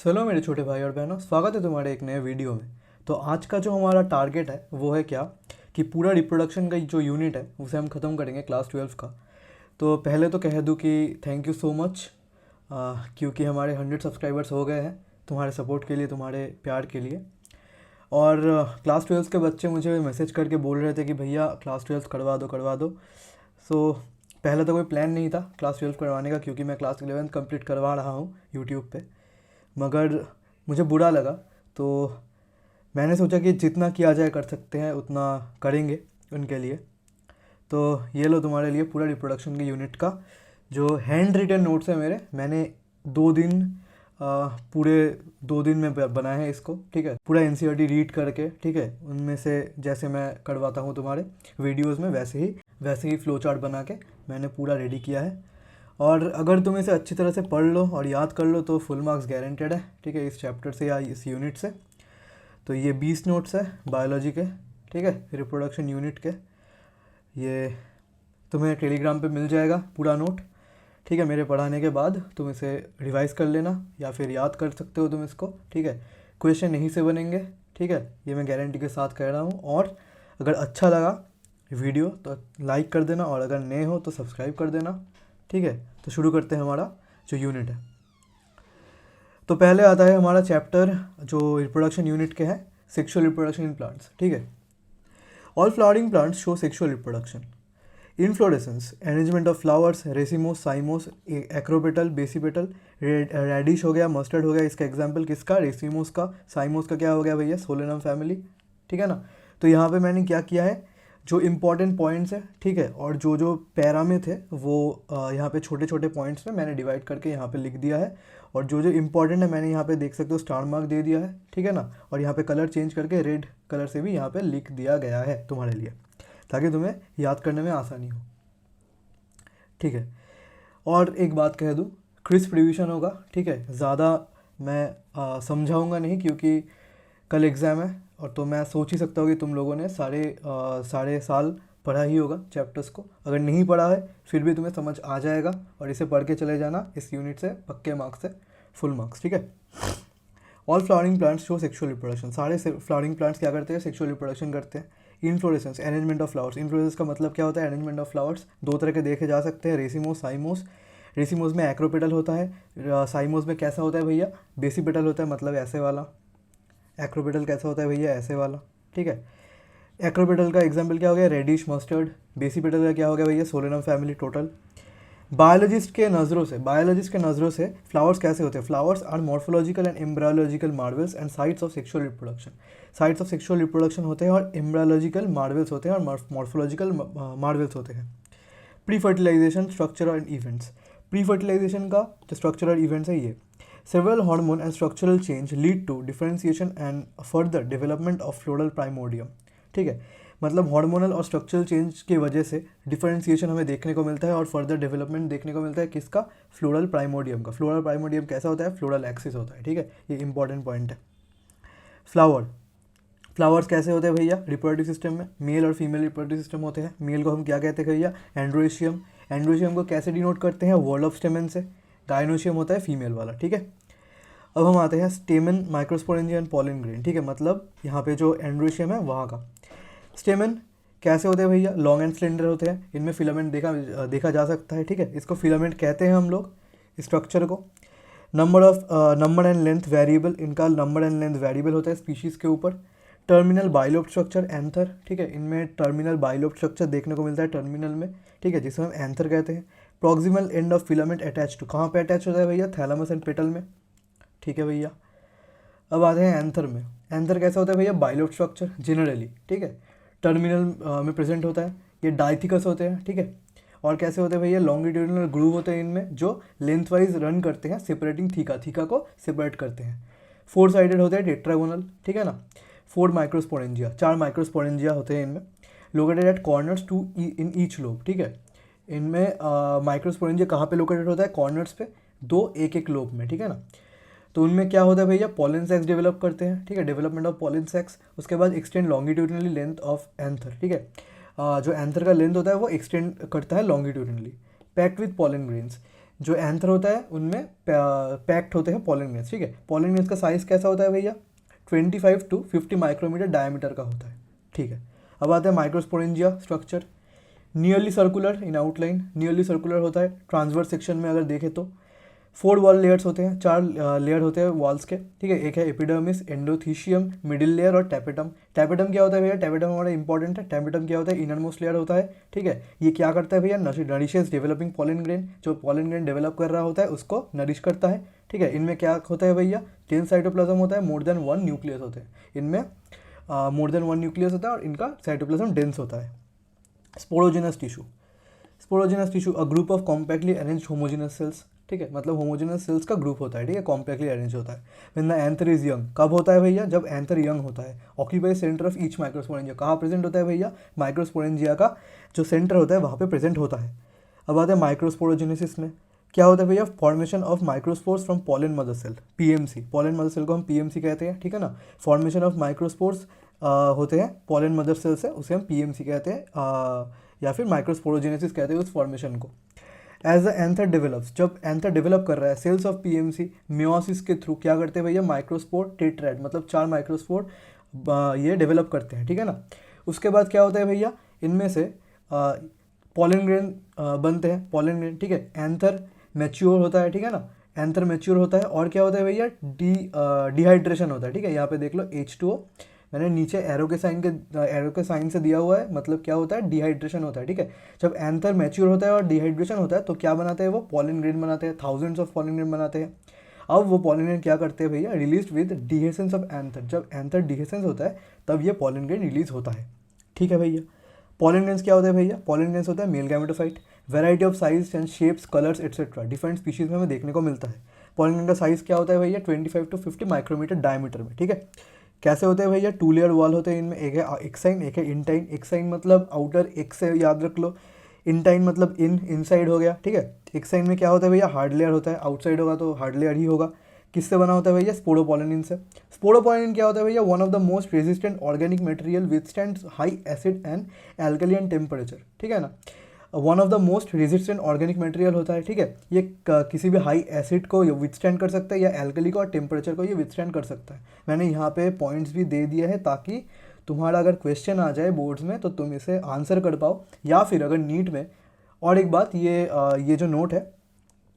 चलो मेरे छोटे भाई और बहनों, स्वागत है तुम्हारे एक नए वीडियो में। तो आज का जो हमारा टारगेट है वो है क्या कि पूरा रिप्रोडक्शन का जो यूनिट है उसे हम ख़त्म करेंगे क्लास 12 का। तो पहले तो कह दूँ कि थैंक यू सो मच, क्योंकि हमारे 100 सब्सक्राइबर्स हो गए हैं तुम्हारे सपोर्ट के लिए, तुम्हारे प्यार के लिए। और क्लास 12 के बच्चे मुझे मैसेज करके बोल रहे थे कि भैया क्लास 12 करवा दो। सो पहले तो कोई प्लान नहीं था क्लास 12 करवाने का, क्योंकि मैं क्लास 11 कंप्लीट करवा रहा हूँ यूट्यूब पे। मगर मुझे बुरा लगा, तो मैंने सोचा कि जितना किया जाए कर सकते हैं उतना करेंगे उनके लिए। तो ये लो तुम्हारे लिए पूरा रिप्रोडक्शन के यूनिट का जो हैंड रिटन नोट्स है मेरे, मैंने 2 दिन पूरे 2 दिन में बनाए हैं इसको, ठीक है। पूरा एनसीईआरटी रीड करके, ठीक है, उनमें से जैसे मैं करवाता हूँ तुम्हारे वीडियोस में वैसे ही फ्लो चार्ट बना के मैंने पूरा रेडी किया है। और अगर तुम इसे अच्छी तरह से पढ़ लो और याद कर लो तो फुल मार्क्स गारंटेड है, ठीक है, इस चैप्टर से या इस यूनिट से। तो ये 20 नोट्स है बायोलॉजी के, ठीक है, रिप्रोडक्शन यूनिट के। ये तुम्हें टेलीग्राम पे मिल जाएगा पूरा नोट, ठीक है। मेरे पढ़ाने के बाद तुम इसे रिवाइज़ कर लेना या फिर याद कर सकते हो तुम इसको, ठीक है। क्वेश्चन यहीं से बनेंगे, ठीक है, ये मैं गारंटी के साथ कह रहा हूँ। और अगर अच्छा लगा वीडियो तो लाइक कर देना, और अगर नए हो तो सब्सक्राइब कर देना, ठीक है। तो शुरू करते हैं हमारा जो यूनिट है। तो पहले आता है हमारा चैप्टर जो रिप्रोडक्शन यूनिट के हैं, सेक्सुअल रिप्रोडक्शन इन प्लांट्स, ठीक है। All flowering plants show sexual reproduction. Inflorescence, arrangement of flowers, racemose, cymose, acropetal, basipetal, radish हो गया, मस्टर्ड हो गया। इसका एग्जाम्पल किसका? रेसिमोस का। साइमोस का क्या हो गया भैया? सोलेनम फैमिली, ठीक है ना। तो यहाँ पे मैंने क्या किया है, जो इम्पॉर्टेंट पॉइंट्स है, ठीक है, और जो पैरा में थे वो यहाँ पे छोटे छोटे पॉइंट्स में मैंने डिवाइड करके यहाँ पे लिख दिया है। और जो इम्पॉर्टेंट है मैंने यहाँ पे देख सकते हो स्टार मार्क दे दिया है, ठीक है ना। और यहाँ पे कलर चेंज करके रेड कलर से भी यहाँ पे लिख दिया गया है तुम्हारे लिए, ताकि तुम्हें याद करने में आसानी हो, ठीक है। और एक बात कह दूँ, क्रिस्प रिवीजन होगा, ठीक है। ज़्यादा मैं समझाऊंगा नहीं, क्योंकि कल एग्ज़ाम है। और तो मैं सोच ही सकता हूँ कि तुम लोगों ने सारे साल पढ़ा ही होगा चैप्टर्स को। अगर नहीं पढ़ा है फिर भी तुम्हें समझ आ जाएगा, और इसे पढ़ के चले जाना इस यूनिट से, पक्के मार्क्स से फुल मार्क्स, ठीक है। All flowering plants show sexual reproduction. सारे फ्लावरिंग प्लांट्स क्या करते हैं? सेक्सुअल रिप्रोडक्शन करते हैं। Inflorescence, arrangement of flowers. Inflorescence का मतलब क्या होता है? Arrangement of flowers. दो तरह के देखे जा सकते हैं, रेसिमोस, साइमोस। रेसिमोस में एक्रोपेटल होता है, साइमोस में कैसा होता है भैया? बेसिपेटल होता है, मतलब ऐसे वाला। एक्रोपेटल कैसा होता है भैया? ऐसे वाला, ठीक है। एक्रोपेटल का एग्जाम्पल क्या हो गया? Reddish, mustard. बेसिपेटल का क्या हो गया भैया? Solanum family total. बायोलॉजिस्ट के नज़रों से फ्लावर्स कैसे होते हैं? Flowers are morphological and embryological marvels and sites of sexual reproduction. Sites of sexual reproduction होते हैं, और एम्ब्रायोलॉजिकल मार्वल्स होते हैं, और मॉर्फोलॉजिकल मार्वल्स होते हैं। Pre fertilisation, structure and events. Pre fertilisation का जो स्ट्रक्चर और इवेंट्स है ये, several hormone and structural change lead to differentiation and further development of floral primordium, ठीक है। मतलब हार्मोनल और स्ट्रक्चरल चेंज की वजह से डिफरेंशिएशन हमें देखने को मिलता है, और फर्दर डेवलपमेंट देखने को मिलता है किसका? फ्लोरल प्राइमोडियम का। फ्लोरल प्राइमोडियम कैसा होता है? फ्लोरल एक्सिस होता है, ठीक है। ये इंपॉर्टेंट पॉइंट है। फ्लावर्स कैसे होते हैं भैया? रिप्रोडक्टिव सिस्टम में मेल और फीमेल रिप्रोडक्टिव सिस्टम होते हैं। मेल को हम क्या कहते हैं भैया? एंड्रोशियम। एंड्रोशियम को कैसे डिनोट करते हैं? वर्ड ऑफ स्टेमन से। गाइनोशियम होता है फीमेल वाला, ठीक है। अब हम आते हैं स्टेमन, माइक्रोस्पोरेंजिया एंड पॉलन ग्रेन, ठीक है। मतलब यहाँ पे जो एंड्रोशियम है वहाँ का। स्टेमन कैसे होते हैं भैया? लॉन्ग एंड सिलेंडर होते हैं, इनमें फिलामेंट देखा जा सकता है, ठीक है। इसको फिलामेंट कहते हैं हम लोग स्ट्रक्चर को। नंबर एंड लेंथ वेरिएबल, इनका नंबर एंड लेंथ वेरिएबल होता है स्पीशीज़ के ऊपर। टर्मिनल बाइलोब स्ट्रक्चर, एंथर, ठीक है। इनमें टर्मिनल बाइलोब स्ट्रक्चर देखने को मिलता है टर्मिनल में, ठीक है, जिसे हम एंथर कहते हैं। Proximal end of filament attach to, कहाँ पे अटैच होता है भैया? थैलेमस एंड पेटल में, ठीक है भैया। अब आते हैं एंथर में। एंथर कैसा होता है भैया? बाइलोब स्ट्रक्चर जनरली, ठीक है, टर्मिनल में प्रेजेंट होता है। ये डाइथिकस होते हैं, ठीक है। और कैसे होते हैं भैया? लॉन्गिट्यूडिनल ग्रूव होते हैं इनमें, जो लेंथ वाइज रन करते हैं, सेपरेटिंग थीका को सेपरेट करते हैं। 4 साइडेड होते हैं, टेट्रागोनल, ठीक है ना। 4 माइक्रोस्पोरेंजिया, 4 माइक्रोस्पोरेंजिया होते हैं इनमें। Located at corners two in each lobe, ठीक है। इनमें माइक्रोस्पोरेंजिया कहाँ पे लोकेटेड होता है? कॉर्नर्स पे, दो एक एक लोब में, ठीक है ना। तो उनमें क्या होता है भैया? पॉलन सेक्स डेवलप करते हैं, ठीक है, डेवलपमेंट ऑफ पॉलन सेक्स। उसके बाद extend longitudinally length of anther, ठीक है। जो एंथर का लेंथ होता है वो एक्सटेंड करता है longitudinally. Packed with pollen grains, जो एंथर होता है उनमें पैक्ड होते हैं पॉलन ग्रेन्स, ठीक है। पॉलन ग्रेन्स का साइज़ कैसा होता है भैया, 25 to 50 माइक्रोमीटर डायमीटर का होता है, ठीक है। अब आते हैं microsporangia structure. Nearly circular in outline, nearly circular होता है। ट्रांसवर्स सेक्शन में अगर देखें तो 4 वॉल लेयर्स होते हैं, 4 लेयर होते हैं वॉल्स के, ठीक है। एक है एपिडर्मिस, एंडोथीशियम, मिडिल लेयर और टैपेटम। टैपेटम क्या होता है भैया, टैपेटम हमारा इंपॉर्टेंट है। टैपेटम क्या होता है, इनरमोस्ट लेयर होता है, ठीक है। ये क्या करता है भैया, नरिशेस डेवलपिंग पॉलन ग्रेन, जो पॉलन ग्रेन डेवलप कर रहा होता है उसको नरिश करता है, ठीक है। इनमें क्या होता है भैया, 10 साइटोप्लाज्म होता है, मोर देन 1 न्यूक्लियस होते हैं इनमें, मोर देन 1 न्यूक्लियस होता है और इनका साइटोप्लाज्म डेंस होता है। Sporogenous tissue, sporogenous tissue a group of compactly arranged homogenous cells, ठीक है। मतलब होमोजिनस सेल्स का ग्रुप होता है, ठीक है, कॉम्पैक्टली अरेंज होता है। When the anther is young, कब होता है भैया, जब एंथर यंग होता है। Occupy centre of each microsporangia, कहाँ प्रेजेंट होता है भैया, माइक्रोस्पोरेंजिया का जो सेंटर होता है वहाँ पे प्रेजेंट होता है। अब आते हैं माइक्रोस्पोरोजेनेसिस में, क्या होता है भैया, formation of microspores from pollen mother cell, PMC. Pollen mother cell को हम पीएमसी कहते हैं, ठीक है ना। फॉर्मेशन ऑफ माइक्रोस्पोर्स होते हैं पॉलन मदर सेल से, उसे हम पीएमसी कहते हैं, या फिर माइक्रोस्पोरोजेनेसिस कहते हैं उस फॉर्मेशन को। एज द एंथर डेवलप्स, जब एंथर डेवलप कर रहा है, सेल्स ऑफ पीएमसी मियोसिस के थ्रू क्या करते हैं भैया, माइक्रोस्पोर टेट्राइड, मतलब 4 माइक्रोस्पोर ये डेवलप करते हैं, ठीक है ना। उसके बाद क्या होता है भैया, इनमें से पॉलन ग्रेन बनते हैं, पॉलन ग्रेन, ठीक है। एंथर मैच्योर होता है, ठीक है ना, एंथर मैच्योर होता है। और क्या होता है भैया, डिहाइड्रेशन होता है, ठीक है। यहाँ पे देख लो H2O, मैंने नीचे एरो के साइन से दिया हुआ है, मतलब क्या होता है, डिहाइड्रेशन होता है, ठीक है। जब एंथर मैच्योर होता है और डिहाइड्रेशन होता है तो क्या बनाते हैं वो, पॉलन ग्रेन बनाते हैं, थाउजेंड्स ऑफ पॉलन ग्रेन बनाते हैं। अब वो पॉलन ग्रेन क्या करते हैं भैया, रिलीज विद डिहेसेंस ऑफ एंथर, जब एंथर डिहेसेंस होता है तब ये पॉलन ग्रेन रिलीज होता है, ठीक है भैया। पॉलन ग्रेन्स क्या होता है भैया, पॉलन ग्रेन्स होता है male gametophyte, variety of size and shapes, colours etcetera different species में हमें देखने को मिलता है। पॉलन ग्रेन का साइज़ क्या होता है भैया, 25 to 50 माइक्रोमीटर डायमीटर में, ठीक है। कैसे होते हैं भैया, 2 लेयर वॉल होते हैं इनमें, एक है एक्साइन, एक है इंटाइन। एक्साइन मतलब आउटर, एक से याद रख लो। इंटाइन मतलब इनसाइड हो गया, ठीक है। एक्साइन में क्या होता है भैया, हार्ड लेयर होता है, आउटसाइड होगा तो हार्ड लेयर ही होगा। किससे बना होता है भैया, स्पोरोपोलिनिन से। स्पोरोपोलिनिन क्या होता है भैया, one of the most resistant organic material withstands high acid and alkaline temperature, ठीक है ना। One of the most resistant organic material होता है, ठीक है। ये किसी भी हाई एसिड को विथस्टैंड कर सकता है या एल्कली को और टेम्परेचर को ये विथस्टैंड कर सकता है। मैंने यहाँ पे पॉइंट्स भी दे दिए हैं ताकि तुम्हारा अगर क्वेश्चन आ जाए बोर्ड्स में तो तुम इसे आंसर कर पाओ, या फिर अगर नीट में। और एक बात, ये जो नोट है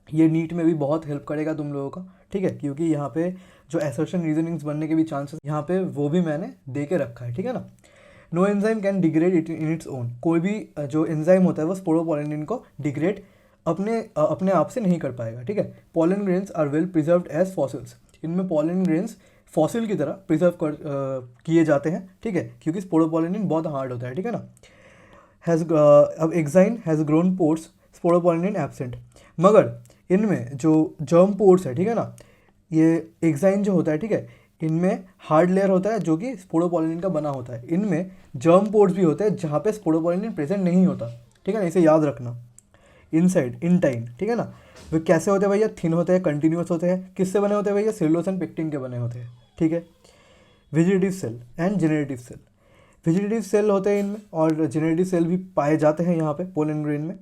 ये नीट में भी बहुत हेल्प करेगा तुम लोगों का, ठीक है, क्योंकि यहाँ पे जो एसर्शन रीजनिंग्स बनने के भी चांसेस यहाँ पे वो भी मैंने दे के रखा है, ठीक है ना। No enzyme can degrade it in its own, कोई भी जो एंजाइम होता है वो स्पोरोपोलिनिन को डिग्रेड अपने आप से नहीं कर पाएगा, ठीक है। Pollen grains are well preserved as fossils, इनमें पॉलन ग्रेन्स फॉसिल की तरह प्रिजर्व किए जाते हैं, ठीक है, क्योंकि स्पोरोपोलिनिन बहुत हार्ड होता है, ठीक है ना। अब exine has grown pores, sporopollenin absent, मगर इनमें जो जर्म पोर्स है, ठीक है ना, ये एक्साइन जो होता है, ठीक है, इनमें हार्ड लेयर होता है जो कि स्पोरोपोलिनिन का बना होता है। इनमें जर्म पोर्स भी होते हैं जहाँ पे स्पोरोपोलिनिन प्रेजेंट नहीं होता, ठीक है ना, इसे याद रखना। इनसाइड इंटाइन, ठीक है ना, वे कैसे होते हैं भैया, थिन होते हैं, कंटिन्यूस होते हैं। किससे बने होते हैं भैया, सेलुलोज एंड पेक्टिन के बने होते हैं, ठीक है। Vegetative cell and generative cell, vegetative cell होते हैं इनमें और जेनरेटिव सेल भी पाए जाते हैं यहाँ पे पोलन ग्रेन में।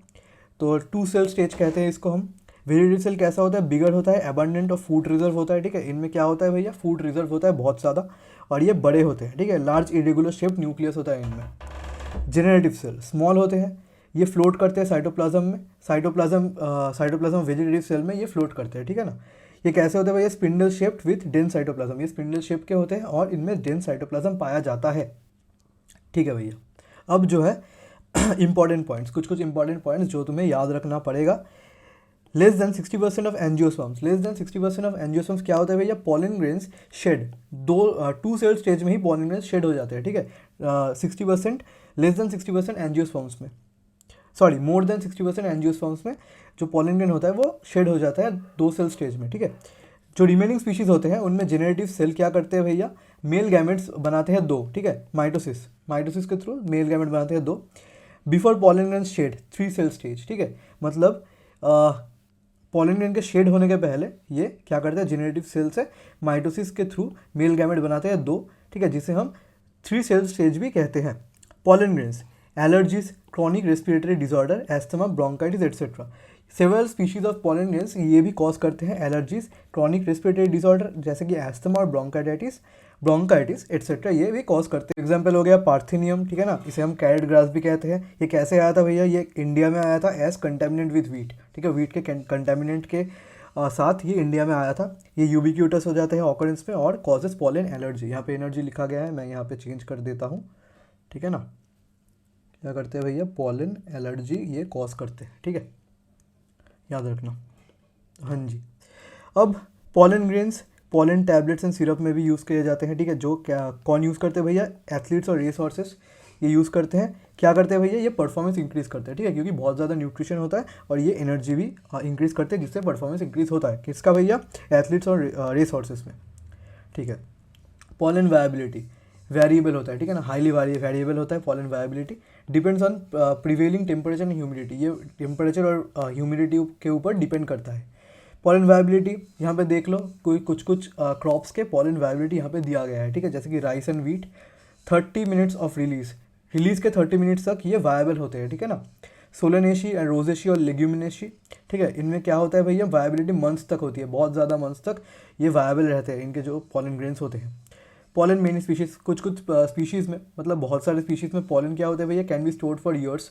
तो 2 सेल स्टेज कहते हैं इसको हम। वेजिटेटिव सेल कैसा होता है, बिगर होता है, एबंडेंट ऑफ फूड रिजर्व होता है, ठीक है। इनमें क्या होता है भैया, फूड रिजर्व होता है बहुत ज़्यादा, और ये बड़े होते हैं, ठीक है। लार्ज इरेगुलर शेप्ड न्यूक्लियस होता है इनमें। जेनरेटिव सेल स्मॉल होते हैं, ये फ्लोट करते हैं साइटोप्लाज्म में, साइटोप्लाज्म वेजिटेटिव सेल में ये फ्लोट करते हैं, ठीक है ना। ये कैसे होते हैं भैया, spindle shaped with dense cytoplasm, ये स्पिंडल शेप के होते हैं और इनमें डेंस साइटोप्लाज्म पाया जाता है, ठीक है भैया। अब जो है इंपॉर्टेंट पॉइंट्स, कुछ इंपॉर्टेंट पॉइंट्स जो तुम्हें याद रखना पड़ेगा। Less than 60% of angiosperms, less than 60% of angiosperms क्या होता है भैया, pollen grains shed, 2 cell stage में ही पॉलन ग्रेन्स शेड हो जाते हैं, ठीक है। 60%, लेस देन 60% एंजियोस्पर्म्स में, सॉरी मोर देन 60% एंजियोस्पर्म्स में जो पॉलन ग्रेन होता है वो शेड हो जाता है 2 सेल स्टेज में, ठीक है। जो रिमेनिंग स्पीशीज होते हैं उनमें जेनरेटिव सेल क्या करते हैं भैया, मेल गैमेट्स बनाते हैं 2, ठीक है, माइटोसिस के थ्रू मेल गैमेट बनाते हैं 2। Before pollen grain shed 3 cell stage, ठीक है, मतलब पॉलन ग्रेन के शेड होने के पहले ये क्या करते हैं, जेनरेटिव सेल से माइटोसिस के थ्रू मेल गैमेट बनाते हैं 2, ठीक है, जिसे हम 3 सेल स्टेज भी कहते हैं। Pollen grains, allergies, chronic respiratory disorder, asthma, bronchitis etcetera, several species of pollen grains ये भी कॉज करते हैं एलर्जीज, क्रॉनिक रेस्पिरेटरी डिसऑर्डर जैसे कि एस्थमा और ब्रोंकाइटिस एटसेट्रा, ये भी कॉज करते हैं। एग्जाम्पल हो गया पार्थिनियम, ठीक है ना, इसे हम कैरेट ग्रास भी कहते हैं। ये कैसे आया था भैया, ये इंडिया में आया था एज कंटेमिनेंट विथ वीट, ठीक है, वीट के कंटेमिनेंट के साथ ये इंडिया में आया था। ये यूबिक्यूटस हो जाते हैं ऑकरेंस में और कॉजेस पॉलन एलर्जी। यहाँ पे एनर्जी लिखा गया है, मैं यहाँ पे चेंज कर देता हूँ, ठीक है ना। क्या करते हैं भैया, पॉलन एलर्जी ये कॉज करते हैं, ठीक है, याद रखना। हाँ जी। अब pollen grains pollen tablets and syrup में भी यूज़ किए जाते हैं, ठीक है। जो क्या कौन यूज़ करते हैं भैया, एथलीट्स और रेस हॉर्सेस ये यूज़ करते हैं। क्या करते हैं भैया, ये परफॉर्मेंस इंक्रीज़ करते हैं, ठीक है, क्योंकि बहुत ज़्यादा न्यूट्रिशन होता है और ये एनर्जी भी इंक्रीज़ करते हैं, जिससे परफॉर्मेंस इंक्रीज़ होता है। किसका भैया, एथलीट्स और रेस हॉर्सेस में, ठीक है। पॉलन वायबिलिटी वेरिएबल होता है, ठीक है ना, हाईली वेरिएबल होता है pollen viability, depends on prevailing temperature and humidity. ये टेम्परेचर और ह्यूमिडिटी के ऊपर डिपेंड करता है। पॉलन वायबिलिटी यहाँ पे देख लो, कोई कुछ क्रॉप्स के पॉलन वायबिलिटी यहाँ पे दिया गया है, ठीक है, जैसे कि rice and wheat 30 minutes of release के 30 मिनट्स तक ये वायबल होते हैं, ठीक है ना। सोलेनेशी एंड रोजेशी और लेग्यूमिनेशी, ठीक है, इनमें क्या होता है भैया, वायबिलिटी मंथ्स तक होती है, बहुत ज़्यादा मंथ्स तक ये वायबल रहते हैं, इनके जो पॉलन ग्रेन्स होते हैं। पॉलन मेनी स्पीशीज़, कुछ स्पीशीज़ में, मतलब बहुत सारे स्पीशीज़ में पॉलन क्या होता है भैया, can be stored for years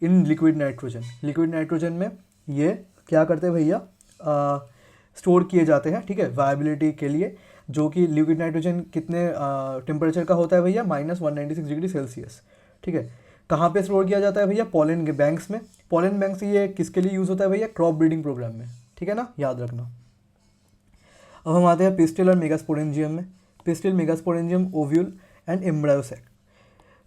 in liquid nitrogen. Liquid nitrogen में ये क्या करते हैं भैया, स्टोर किए जाते हैं, ठीक है, वायबिलिटी के लिए। जो कि लिक्विड नाइट्रोजन कितने टेम्परेचर का होता है भैया, -196 डिग्री सेल्सियस, ठीक है। कहाँ पे स्टोर किया जाता है भैया, पॉलन के बैंक्स में। पॉलन बैंक्स ये किसके लिए यूज़ होता है भैया, क्रॉप ब्रीडिंग प्रोग्राम में, ठीक है ना, याद रखना। अब हम आते हैं पिस्टिल और मेगास्पोरेंजियम में। Pistil, megasporangium, ovule and embryo sac.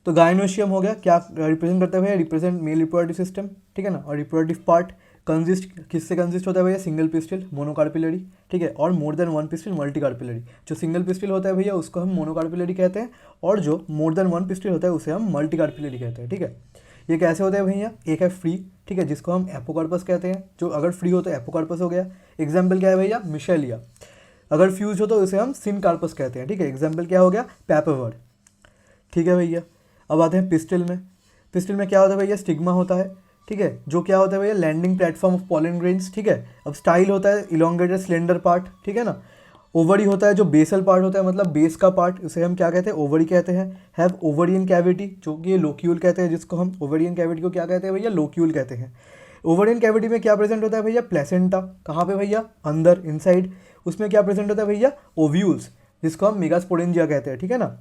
तो गायनोशियम हो गया, क्या रिप्रेजेंट करता है भैया, रिप्रेजेंट मेल रिप्रोडक्टिव सिस्टम, ठीक है ना। और रिप्रोडक्टिव पार्ट किससे कंसिस्ट होता है भैया, सिंगल पिस्टिल, मोनोकार्पिलरी, ठीक है, और मोर देन वन पिस्टिल, मल्टीकार्पिलरी। जो सिंगल पिस्टिल होता है भैया उसको हम मोनोकार्पिलरी कहते हैं, और जो मोर देन वन पिस्टिल होता है उसे हम मल्टीकार्पिलरी कहते हैं, ठीक है। ये कैसे होता है भैया, एक है फ्री, ठीक है, जिसको हम एपोकार्पस कहते हैं, जो अगर फ्री हो तो एपोकार्पस हो गया। एग्जाम्पल क्या है भैया, मिशेलिया। अगर फ्यूज हो तो उसे हम सिनकार्पस कहते हैं, ठीक है। एग्जाम्पल क्या हो गया, पैपावर्ड, ठीक है भैया। अब आते हैं पिस्टिल में। पिस्टिल में क्या होता है भैया, स्टिग्मा होता है, ठीक है, जो क्या होता है भैया, landing platform of pollen grains, ठीक है। अब स्टाइल होता है इलोंगेटेड स्लेंडर पार्ट, ठीक है ना। ओवरी होता है जो बेसल पार्ट होता है, मतलब बेस का पार्ट, उसे हम क्या कहते हैं, ओवरी कहते हैं। हैव ओवरियन कैविटी, जो कि ये लोक्यूल कहते हैं, जिसको हम ओवरियन कैविटी को क्या कहते हैं भैया, लोक्यूल कहते हैं। ओवरियन कैविटी में क्या प्रेजेंट होता है भैया, प्लेसेंटा, कहाँ पे भैया, अंदर, इनसाइड। उसमें क्या प्रेजेंट होता है भैया, ओव्यूल्स, जिसको हम मेगास्पोरेंजिया कहते हैं, ठीक है ना।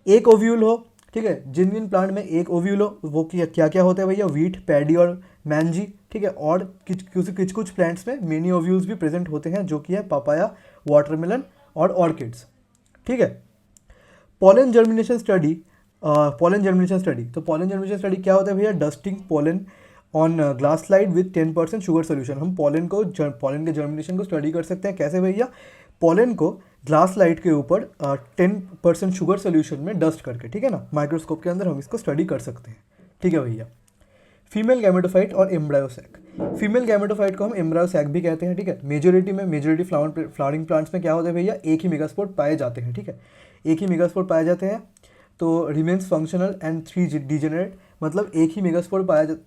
एक ओव्यूल हो, ठीक है, जिन प्लांट में एक ओव्यूल हो, वो क्या क्या होता है भैया, वीट, पैडी और मैंजी, ठीक है। और कुछ प्लांट्स में मेनी ओव्यूल्स भी प्रेजेंट होते हैं, जो कि है पपाया, वाटरमेलन और ऑर्किड्स, ठीक है। पॉलन जर्मिनेशन स्टडी, तो पॉलन जर्मिनेशन स्टडी क्या होता है भैया, dusting pollen on glass slide with 10% sugar solution. हम पॉलन के जर्मिनेशन को स्टडी कर सकते हैं, कैसे भैया, पॉलन को ग्लास स्लाइड के ऊपर 10% शुगर सोल्यूशन में डस्ट करके, ठीक है ना, माइक्रोस्कोप के अंदर हम इसको स्टडी कर सकते हैं, ठीक है भैया। फीमेल गैमेटोफाइट और एम्ब्रायोसैक। फीमेल गैमेटोफाइट को हम एम्ब्रायोसैक भी कहते हैं, ठीक है। मेजोरिटी फ्लावरिंग प्लांट्स में क्या होता है भैया, एक ही मेगास्पोर पाए जाते हैं, ठीक है, एक ही मेगास्पोर पाए जाते हैं। तो रिमेन्स फंक्शनल एंड 3 डिजेनरेट, मतलब एक ही मेगास्पोर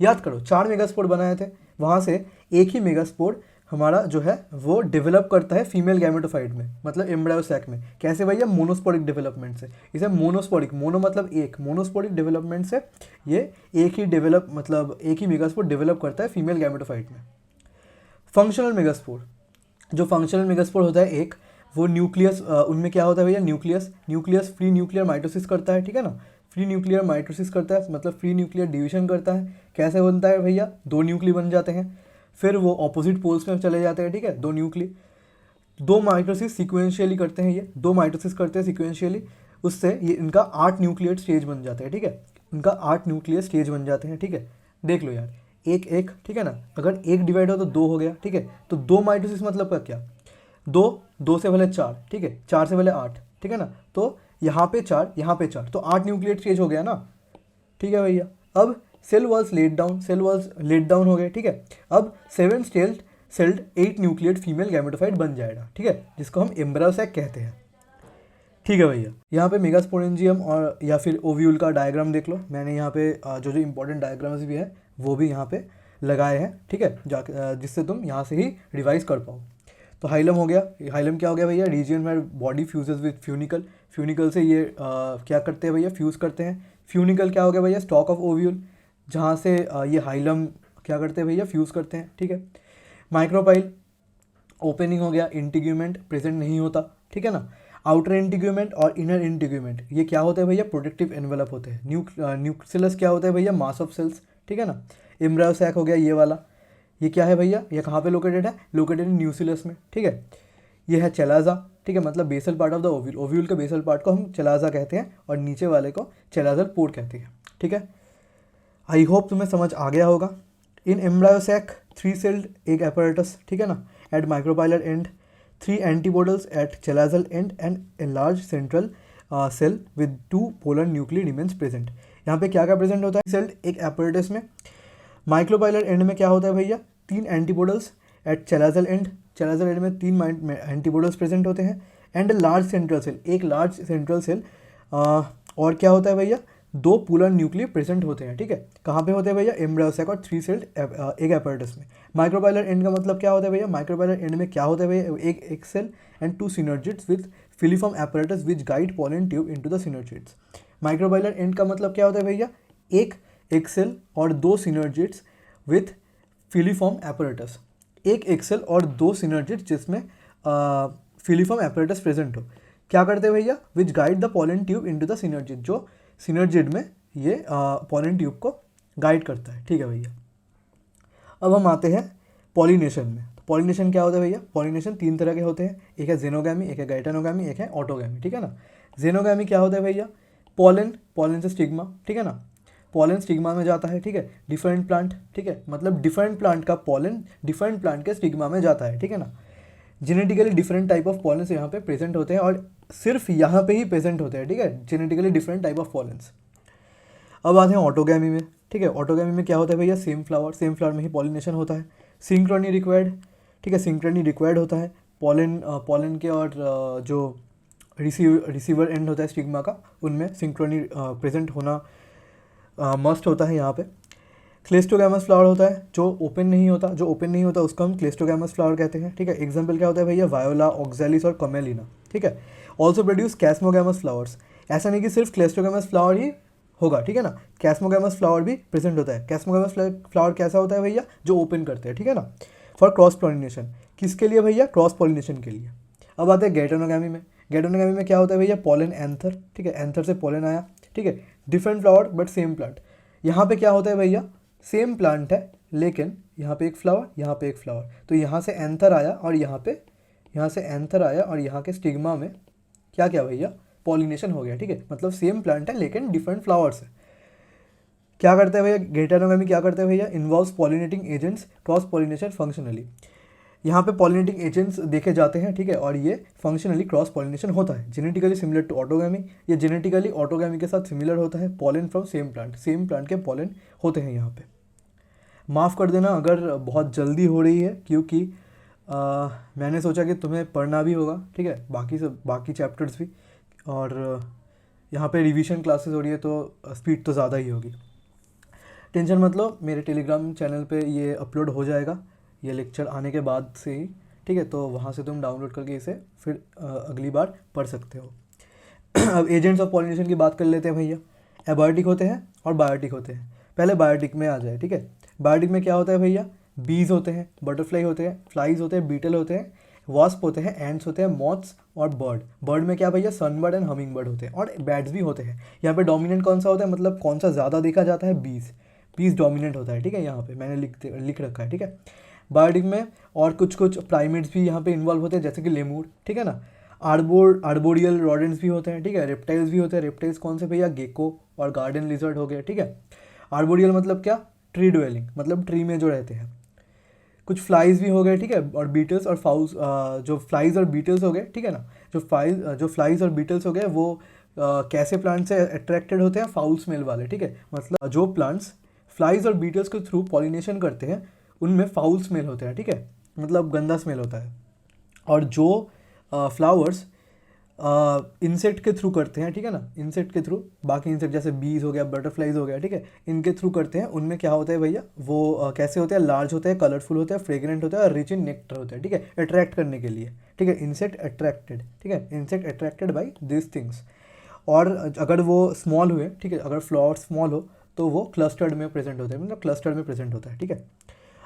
याद करो 4 मेगास्पोर बनाए थे, वहाँ से एक ही मेगास्पोर हमारा जो है वो डेवलप करता है फीमेल गैमेटोफाइट में, मतलब एम्ब्रायोसैक में। कैसे भैया, मोनोस्पोरिक डेवलपमेंट से। इसे मोनोस्पोरिक, मोनो मतलब एक, मोनोस्पोरिक डेवलपमेंट से ये एक ही मेगास्पोर डेवलप करता है फीमेल गैमेटोफाइट में। फंक्शनल मेगास्पोर, जो फंक्शनल मेगास्पोर होता है एक, वो न्यूक्लियस, उनमें क्या होता है भैया, न्यूक्लियस फ्री न्यूक्लियर माइटोसिस करता है, ठीक है ना। फ्री न्यूक्लियर माइटोसिस करता है, मतलब फ्री न्यूक्लियर डिवीजन करता है। कैसे बनता है भैया, 2 न्यूक्ली बन जाते हैं, फिर वो ऑपोजिट पोल्स में चले जाते हैं, ठीक है, 2 न्यूक्ली। 2 माइटोसिस सिक्वेंशियली करते हैं, ये 2 माइटोसिस करते हैं सिक्वेंशियली, उससे ये इनका 8 न्यूक्लियर स्टेज बन जाते हैं, ठीक है, इनका 8 न्यूक्लियर स्टेज बन जाते हैं, ठीक है। देख लो यार, एक, ठीक है ना, अगर एक डिवाइड हो तो 2 हो गया, ठीक है। तो 2 माइटोसिस मतलब क्या, 2 से पहले 4, ठीक है, 4 से पहले 8, ठीक है ना। तो यहाँ पे 4, यहाँ पे 4, तो 8 न्यूक्लियर स्टेज हो गया ना, ठीक है भैया। अब सेल वॉल्स लेट डाउन हो गए, ठीक है। अब 7 सेल्ड 8 न्यूक्लियड फीमेल गैमेटोफाइट बन जाएगा, ठीक है, जिसको हम एम्ब्रायोसैक कहते हैं, ठीक है भैया। यहाँ पे मेगास्पोरेंजियम और या फिर ओव्यूल का डायग्राम देख लो, मैंने यहाँ पे जो इंपॉर्टेंट डायग्राम्स भी है वो भी यहाँ पे लगाए हैं, ठीक है, जिससे तुम यहाँ से ही रिवाइज कर पाओ। तो हाइलम हो गया। हाइलम क्या हो गया भैया? रीजन में body fuses with funicle. Funicle से ये क्या करते हैं भैया? फ्यूज़ करते हैं। फ्यूनिकल क्या हो गया भैया? स्टॉक ऑफ ओव्यूल, जहाँ से ये हाइलम क्या करते हैं भैया? फ्यूज़ करते हैं, ठीक है। माइक्रोपाइल ओपनिंग हो गया। इंटीग्यूमेंट प्रेजेंट नहीं होता, ठीक है ना। आउटर इंटीग्यूमेंट और इनर इंटीग्यूमेंट ये क्या होते हैं भैया? प्रोटेक्टिव एनवेलप होते हैं। न्यूक्लियस क्या होता है भैया? मास ऑफ सेल्स, ठीक है ना। एम्ब्रायो सैक हो गया ये वाला, ये क्या है भैया? ये कहाँ पे लोकेटेड है? लोकेटेड इन न्यूक्लियस में, ठीक है। ये है चेलाजा, ठीक है, मतलब basal part of the ovule. Ovule के बेसल पार्ट को हम चेलाजा कहते हैं और नीचे वाले को चेलाजल पोर्ट कहते हैं, ठीक है। आई होप तुम्हें समझ आ गया होगा। In embryo sac 3 celled egg apparatus, ठीक है ना, at micropylar end 3 antipodals at chalazal and and a large central cell with 2 polar nuclear remains present. यहाँ पे क्या क्या प्रेजेंट होता है? सेल्ड एक apparatus में। माइक्रोपाइलर एंड में क्या होता है भैया? 3 antipodals at chalazal and. चेलाजल and में 3 एंटीबोडल्स प्रेजेंट होते हैं एंड लार्ज सेंट्रल सेल, एक लार्ज सेंट्रल सेल। और क्या होता है भैया? 2 पोलर न्यूक्लियर प्रेजेंट होते हैं, ठीक है। कहाँ पे होते हैं भैया? एम्ब्रायो सैक और 3 सेल्ड एग apparatus में। माइक्रोपाइलर एंड का मतलब क्या होता है भैया? माइक्रोपाइलर एंड में क्या होता है भैया? एक egg cell and 2 synergids with filiform apparatus which guide pollen tube into the synergids. Micropylar end का मतलब क्या होता है भैया? एक एग सेल और 2 सिनर्जिड्स विथ फिलीफॉर्म apparatus। एक एग सेल और 2 सिनर्जिड्स जिसमें फिलीफॉर्म apparatus प्रेजेंट हो। क्या करते हैं भैया? Which guide the pollen tube into the synergid, जो सिनर्जिड में ये पॉलन ट्यूब को गाइड करता है, ठीक है भैया। अब हम आते हैं पॉलिनेशन में। तो पॉलिनेशन क्या होता है भैया? पॉलिनेशन 3 तरह के होते हैं, एक है जेनोगामी, एक है गाइटेनोगामी, एक है ऑटोगामी, ठीक है ना। जेनोगामी क्या होता है भैया? पॉलन, पॉलन से स्टिग्मा, ठीक है ना। पॉलन स्टिग्मा में जाता है, ठीक है। डिफरेंट प्लांट, ठीक है, मतलब डिफरेंट प्लांट का पॉलन डिफरेंट प्लांट के स्टिग्मा में जाता है, ठीक है ना। Genetically different type of pollens यहाँ पे प्रेजेंट होते हैं और सिर्फ यहाँ पे ही प्रेजेंट होते हैं, ठीक है, genetically different type of pollens. अब आते हैं ऑटोगैमी में, ठीक है। ऑटोगैमी में क्या होता है भैया? सेम फ्लावर में ही पॉलिनेशन होता है। सिंक्रोनी रिक्वायर्ड, ठीक है, सिंक्रोनी रिक्वायर्ड होता है। पॉलन के और जो रिसीवर एंड होता है स्टिग्मा का, उनमें सिंक्रोनी प्रेजेंट होना मस्ट होता है यहाँ पे। क्लेस्टोगैमस फ्लावर होता है जो ओपन नहीं होता, उसको हम क्लेस्टोगैमस फ्लावर कहते हैं, ठीक है। एग्जाम्पल क्या होता है भैया? वायोला, ऑक्सैलिस और कमेलिना, ठीक है। Also produce chasmogamous flowers. ऐसा नहीं कि सिर्फ क्लेस्टोगैमस फ्लावर ही होगा, ठीक है ना, कैस्मोगैमस फ्लावर भी प्रेजेंट होता है। कैस्मोगैमस फ्लावर कैसा होता है भैया? जो ओपन करते हैं, ठीक है ना। फॉर क्रॉस पॉलिनेशन, किसके लिए भैया? क्रॉस पॉलिनेशन के लिए। अब आते हैं गैटेनोगामी में। गैटेनोगामी में क्या होता है भैया? पॉलन एंथर, ठीक है, एंथर से पॉलन आया, ठीक है। Different flower but same plant. यहाँ पे क्या होता है भैया? सेम प्लांट है लेकिन यहाँ पे एक फ्लावर, यहाँ पे एक फ्लावर, तो यहाँ से एंथर आया और यहाँ से एंथर आया और यहाँ के स्टिग्मा में क्या क्या भैया? पॉलिनेशन हो गया, ठीक है, मतलब सेम प्लांट है लेकिन डिफरेंट फ्लावर्स है। क्या करते हैं भैया? गैटेनोगामी क्या करते हैं भैया? Involves pollinating agents, cross pollination functionally. यहाँ पे पॉलिनेटिंग एजेंट्स देखे जाते हैं, ठीक है, और ये फंक्शनली क्रॉस पॉलिनेशन होता है। जेनेटिकली सिमिलर टू ऑटोगामी, ये जेनेटिकली ऑटोगामी के साथ सिमिलर होता है। पॉलन फ्रॉम सेम प्लांट के पॉलन होते हैं यहाँ पे। माफ़ कर देना अगर बहुत जल्दी हो रही है, क्योंकि मैंने सोचा कि तुम्हें पढ़ना भी होगा, ठीक है, बाकी चैप्टर्स भी, और यहाँ पे रिवीजन क्लासेस हो रही है तो स्पीड तो ज़्यादा ही होगी। टेंशन मत लो, मेरे टेलीग्राम चैनल पे ये अपलोड हो जाएगा ये लेक्चर आने के बाद से ही, ठीक है, तो वहाँ से तुम डाउनलोड करके इसे फिर अगली बार पढ़ सकते हो। अब एजेंट्स ऑफ पॉलिनेशन की बात कर लेते हैं भैया। एबायोटिक होते हैं और बायोटिक होते हैं। पहले बायोटिक में आ जाए, ठीक है। बायोटिक में क्या होता है भैया? बीज होते हैं, बटरफ्लाई होते हैं, फ्लाइज होते हैं, बीटल होते हैं, वास्प होते हैं, एंड्स होते हैं, मॉथ्स और बर्ड में क्या भैया? सनबर्ड एंड हमिंग बर्ड होते हैं और बैट्स भी होते हैं। यहाँ पे डोमिनेंट कौन सा होता है, मतलब कौन सा ज़्यादा देखा जाता है? बीज डोमिनेंट होता है, ठीक है, यहाँ पे मैंने लिख रखा है, ठीक है। बायोटिक में और कुछ प्राइमेट्स भी यहाँ पे इन्वॉल्व होते हैं, जैसे कि लेमूर, ठीक है ना। आर्बोरियल रॉडेंट्स भी होते हैं, ठीक है। रेप्टाइल्स भी होते हैं। रेप्टाइल्स कौन से भैया? गेको और गार्डन लिजर्ड हो गए, ठीक है। आर्बोरियल मतलब क्या? ट्री ड्वेलिंग, मतलब ट्री में जो रहते हैं। कुछ फ्लाइज भी हो गए, ठीक है, और बीटल्स और फाउल्स, जो फ्लाइज और बीटल्स हो गए, ठीक है ना। जो फ्लाइज और बीटल्स हो गए वो कैसे प्लांट से अट्रैक्टेड होते हैं? फाउल स्मेल वाले, ठीक है, मतलब जो प्लांट्स फ्लाइज और बीटल्स के थ्रू पॉलिनेशन करते हैं उनमें फाउल स्मेल होते हैं, ठीक है, मतलब गंदा स्मेल होता है। और जो फ्लावर्स इंसेक्ट के थ्रू करते हैं, ठीक है ना, इंसेक्ट के थ्रू, बाकी इंसेक्ट जैसे बीज हो गया, बटरफ्लाइज हो गया, ठीक है, इनके थ्रू करते हैं। उनमें क्या होता है भैया, वो कैसे होते हैं, लार्ज होते हैं, कलरफुल होते हैं, फ्रेग्रेंट होते हैं और रिच इन नेक्टर होते हैं, ठीक है, अट्रैक्ट करने के लिए, ठीक है, इंसेक्ट अट्रैक्टेड, ठीक है, insect attracted by this things. और अगर वो स्मॉल हुए, ठीक है, अगर फ्लावर स्मॉल हो तो वो क्लस्टर्ड में प्रेजेंट होते हैं, मतलब क्लस्टर्ड में प्रेजेंट होता है, ठीक है।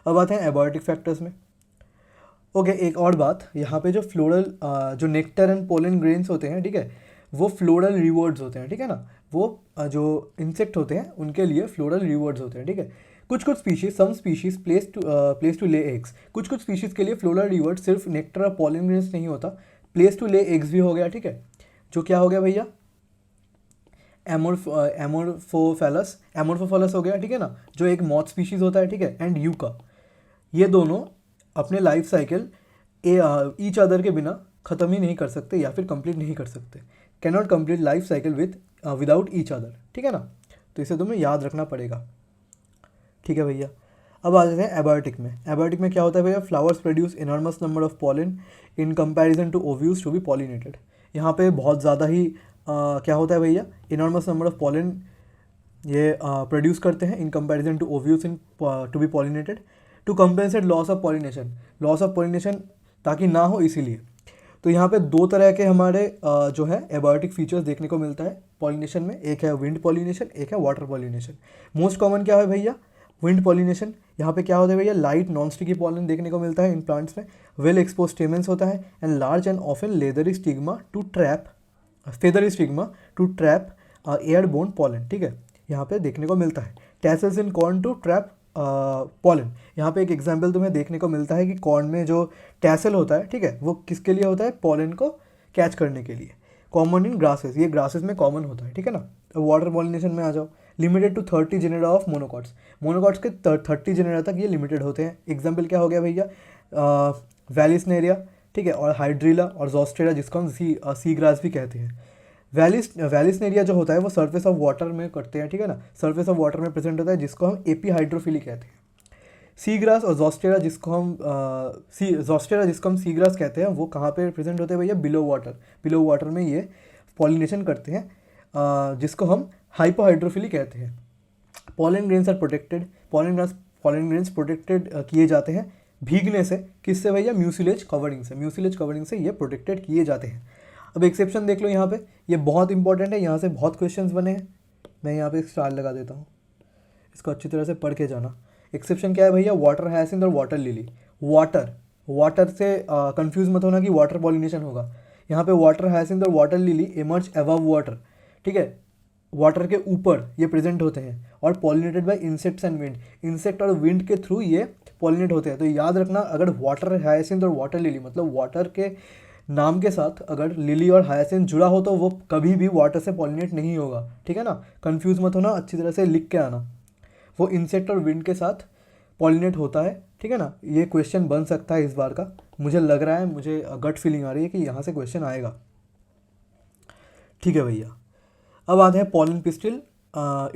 अब आते हैं एबायोटिक फैक्टर्स में। ओके, एक और बात, यहाँ पे जो फ्लोरल जो नेक्टर एंड पोलन ग्रेन्स होते हैं, ठीक है, वो फ्लोरल रिवॉर्ड्स होते हैं, ठीक है ना, वो जो इंसेक्ट होते हैं उनके लिए फ्लोरल रिवॉर्ड्स होते हैं, ठीक है। कुछ कुछ species, some species place to lay eggs, कुछ कुछ स्पीशीज के लिए फ्लोरल रिवॉर्ड सिर्फ नेक्टर और पोलन ग्रेन्स नहीं होता, प्लेस टू ले एग्स भी हो गया, ठीक है। जो क्या हो गया भैया, एमोर्फोफेलस हो गया, ठीक है ना, जो एक मॉथ स्पीशीज होता है, ठीक है, एंड यूका, ये दोनों अपने लाइफ साइकिल ईच अदर के बिना ख़त्म ही नहीं कर सकते या फिर कंप्लीट नहीं कर सकते, can not complete life cycle without each other, ठीक है ना, तो इसे तुम्हें याद रखना पड़ेगा, ठीक है भैया। अब आ जाते हैं एबायोटिक में। एबायोटिक में क्या होता है भैया, flowers produce enormous number of pollen in comparison to ovules to be pollinated. यहाँ पे बहुत ज़्यादा ही क्या होता है भैया, इनॉर्मस नंबर ऑफ पॉलन ये प्रोड्यूस करते हैं in comparison to ovules in to be pollinated, to compensate loss of pollination, loss of pollination ताकि ना हो इसीलिए। तो यहाँ पे दो तरह के हमारे जो है एबायोटिक फीचर्स देखने को मिलता है पॉलिनेशन में, एक है विंड पॉलिनेशन, एक है वाटर पॉलिनेशन। मोस्ट कॉमन क्या है भैया, विंड पॉलिनेशन। यहाँ पे क्या होता है भैया, लाइट नॉन स्टिकी पॉलन देखने को मिलता है इन प्लांट्स में, वेल एक्सपोज स्टेमेंस होता है and large and often leathery stigma to trap feathery stigma to trap air borne pollen, ठीक है, यहाँ पे देखने को मिलता है। Tassels in corn to trap pollen, यहाँ पे एक एग्जाम्पल तुम्हें देखने को मिलता है कि कॉर्न में जो टैसल होता है, ठीक है, वो किसके लिए होता है, पॉलन को कैच करने के लिए। कॉमन इन ग्रासेस, ये ग्रासेस में कॉमन होता है, ठीक है ना। वाटर पॉलिनेशन में आ जाओ, limited to 30 genera of monocots, monocots के 30 जेनेरा तक ये लिमिटेड होते हैं। एग्जाम्पल क्या हो गया भैया, वैलिसनेरिया, ठीक है, और हाइड्रीला और जोस्टेरा, जिसको हम सी ग्रास भी कहते हैं। वैलिसनेरिया जो होता है वो सर्फेस ऑफ वाटर में करते हैं, ठीक है ना, सर्फेस ऑफ वाटर में प्रेजेंट होता है, जिसको हम एपी हाइड्रोफिली कहते हैं। सी ग्रास और जोस्टेरा जिसको हम सी ग्रास कहते हैं, वो कहाँ पे प्रेजेंट होते हैं भैया, बिलो वाटर में ये पॉलिनेशन करते हैं, जिसको हम हाइपोहाइड्रोफिली कहते हैं। Pollen grains are protected, pollen grains protected किए जाते हैं भीगने से, किससे भैया, म्यूसिलेज कवरिंग से ये प्रोटेक्टेड किए जाते हैं। अब एक्सेप्शन देख लो यहाँ पे, ये बहुत इंपॉर्टेंट है, यहाँ से बहुत क्वेश्चंस बने हैं, मैं यहाँ पे एक स्टार लगा देता हूँ, इसको अच्छी तरह से पढ़ के जाना। एक्सेप्शन क्या है भैया, वाटर हायसिंथ और वाटर लिली। वाटर से कंफ्यूज मत होना कि वाटर पॉलिनेशन होगा, यहाँ पे वाटर हायसिंथ और water lily emerge above water, ठीक है, वाटर के ऊपर ये प्रेजेंट होते हैं और pollinated bye insects and wind, insect और विंड के थ्रू ये पॉलिनेट होते हैं। तो याद रखना, अगर वाटर हायसिंथ और वाटर लिली मतलब वाटर के नाम के साथ अगर लिली और हायसिंथ जुड़ा हो तो वो कभी भी वाटर से पॉलिनेट नहीं होगा, ठीक है ना, कंफ्यूज मत होना, अच्छी तरह से लिख के आना, वो इंसेक्ट और विंड के साथ पॉलिनेट होता है, ठीक है ना। ये क्वेश्चन बन सकता है इस बार का, मुझे लग रहा है, मुझे गट फीलिंग आ रही है कि यहाँ से क्वेश्चन आएगा, ठीक है भैया। अब आते हैं पॉलन पिस्टिल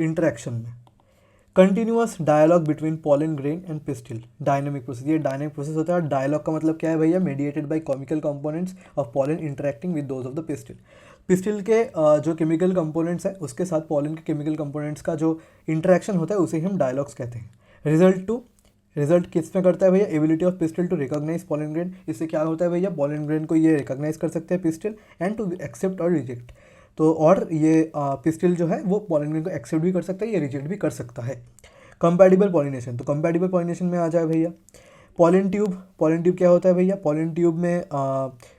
इंटरेक्शन में। Continuous dialogue between pollen grain and pistil, dynamic process, ये डायनेमिक प्रोसेस होता है। डायलॉग का मतलब क्या है भैया, mediated by chemical components of pollen interacting with those of the pistil. Pistil के जो केमिकल कंपोनेंट्स हैं उसके साथ पॉलन के केमिकल कंपोनेंट्स का जो इंटरेक्शन होता है उसे हम डायलॉग्स कहते हैं। रिजल्ट किस में करता है भैया, ability of pistil to recognise pollen grain, इससे क्या होता है भैया, पॉलन ग्रेन को ये रिकॉग्नाइज कर सकते हैं पिस्टिल एंड टू एक्सेप्ट और रिजेक्ट, तो और ये पिस्टिल जो है वो पॉलन ग्रेन को एक्सेप्ट भी कर सकता है, ये रिजेक्ट भी कर सकता है। कंपैटिबल पॉलिनेशन, तो कंपैटिबल पॉलिनेशन में आ जाए भैया पॉलन ट्यूब क्या होता है भैया, पॉलन ट्यूब में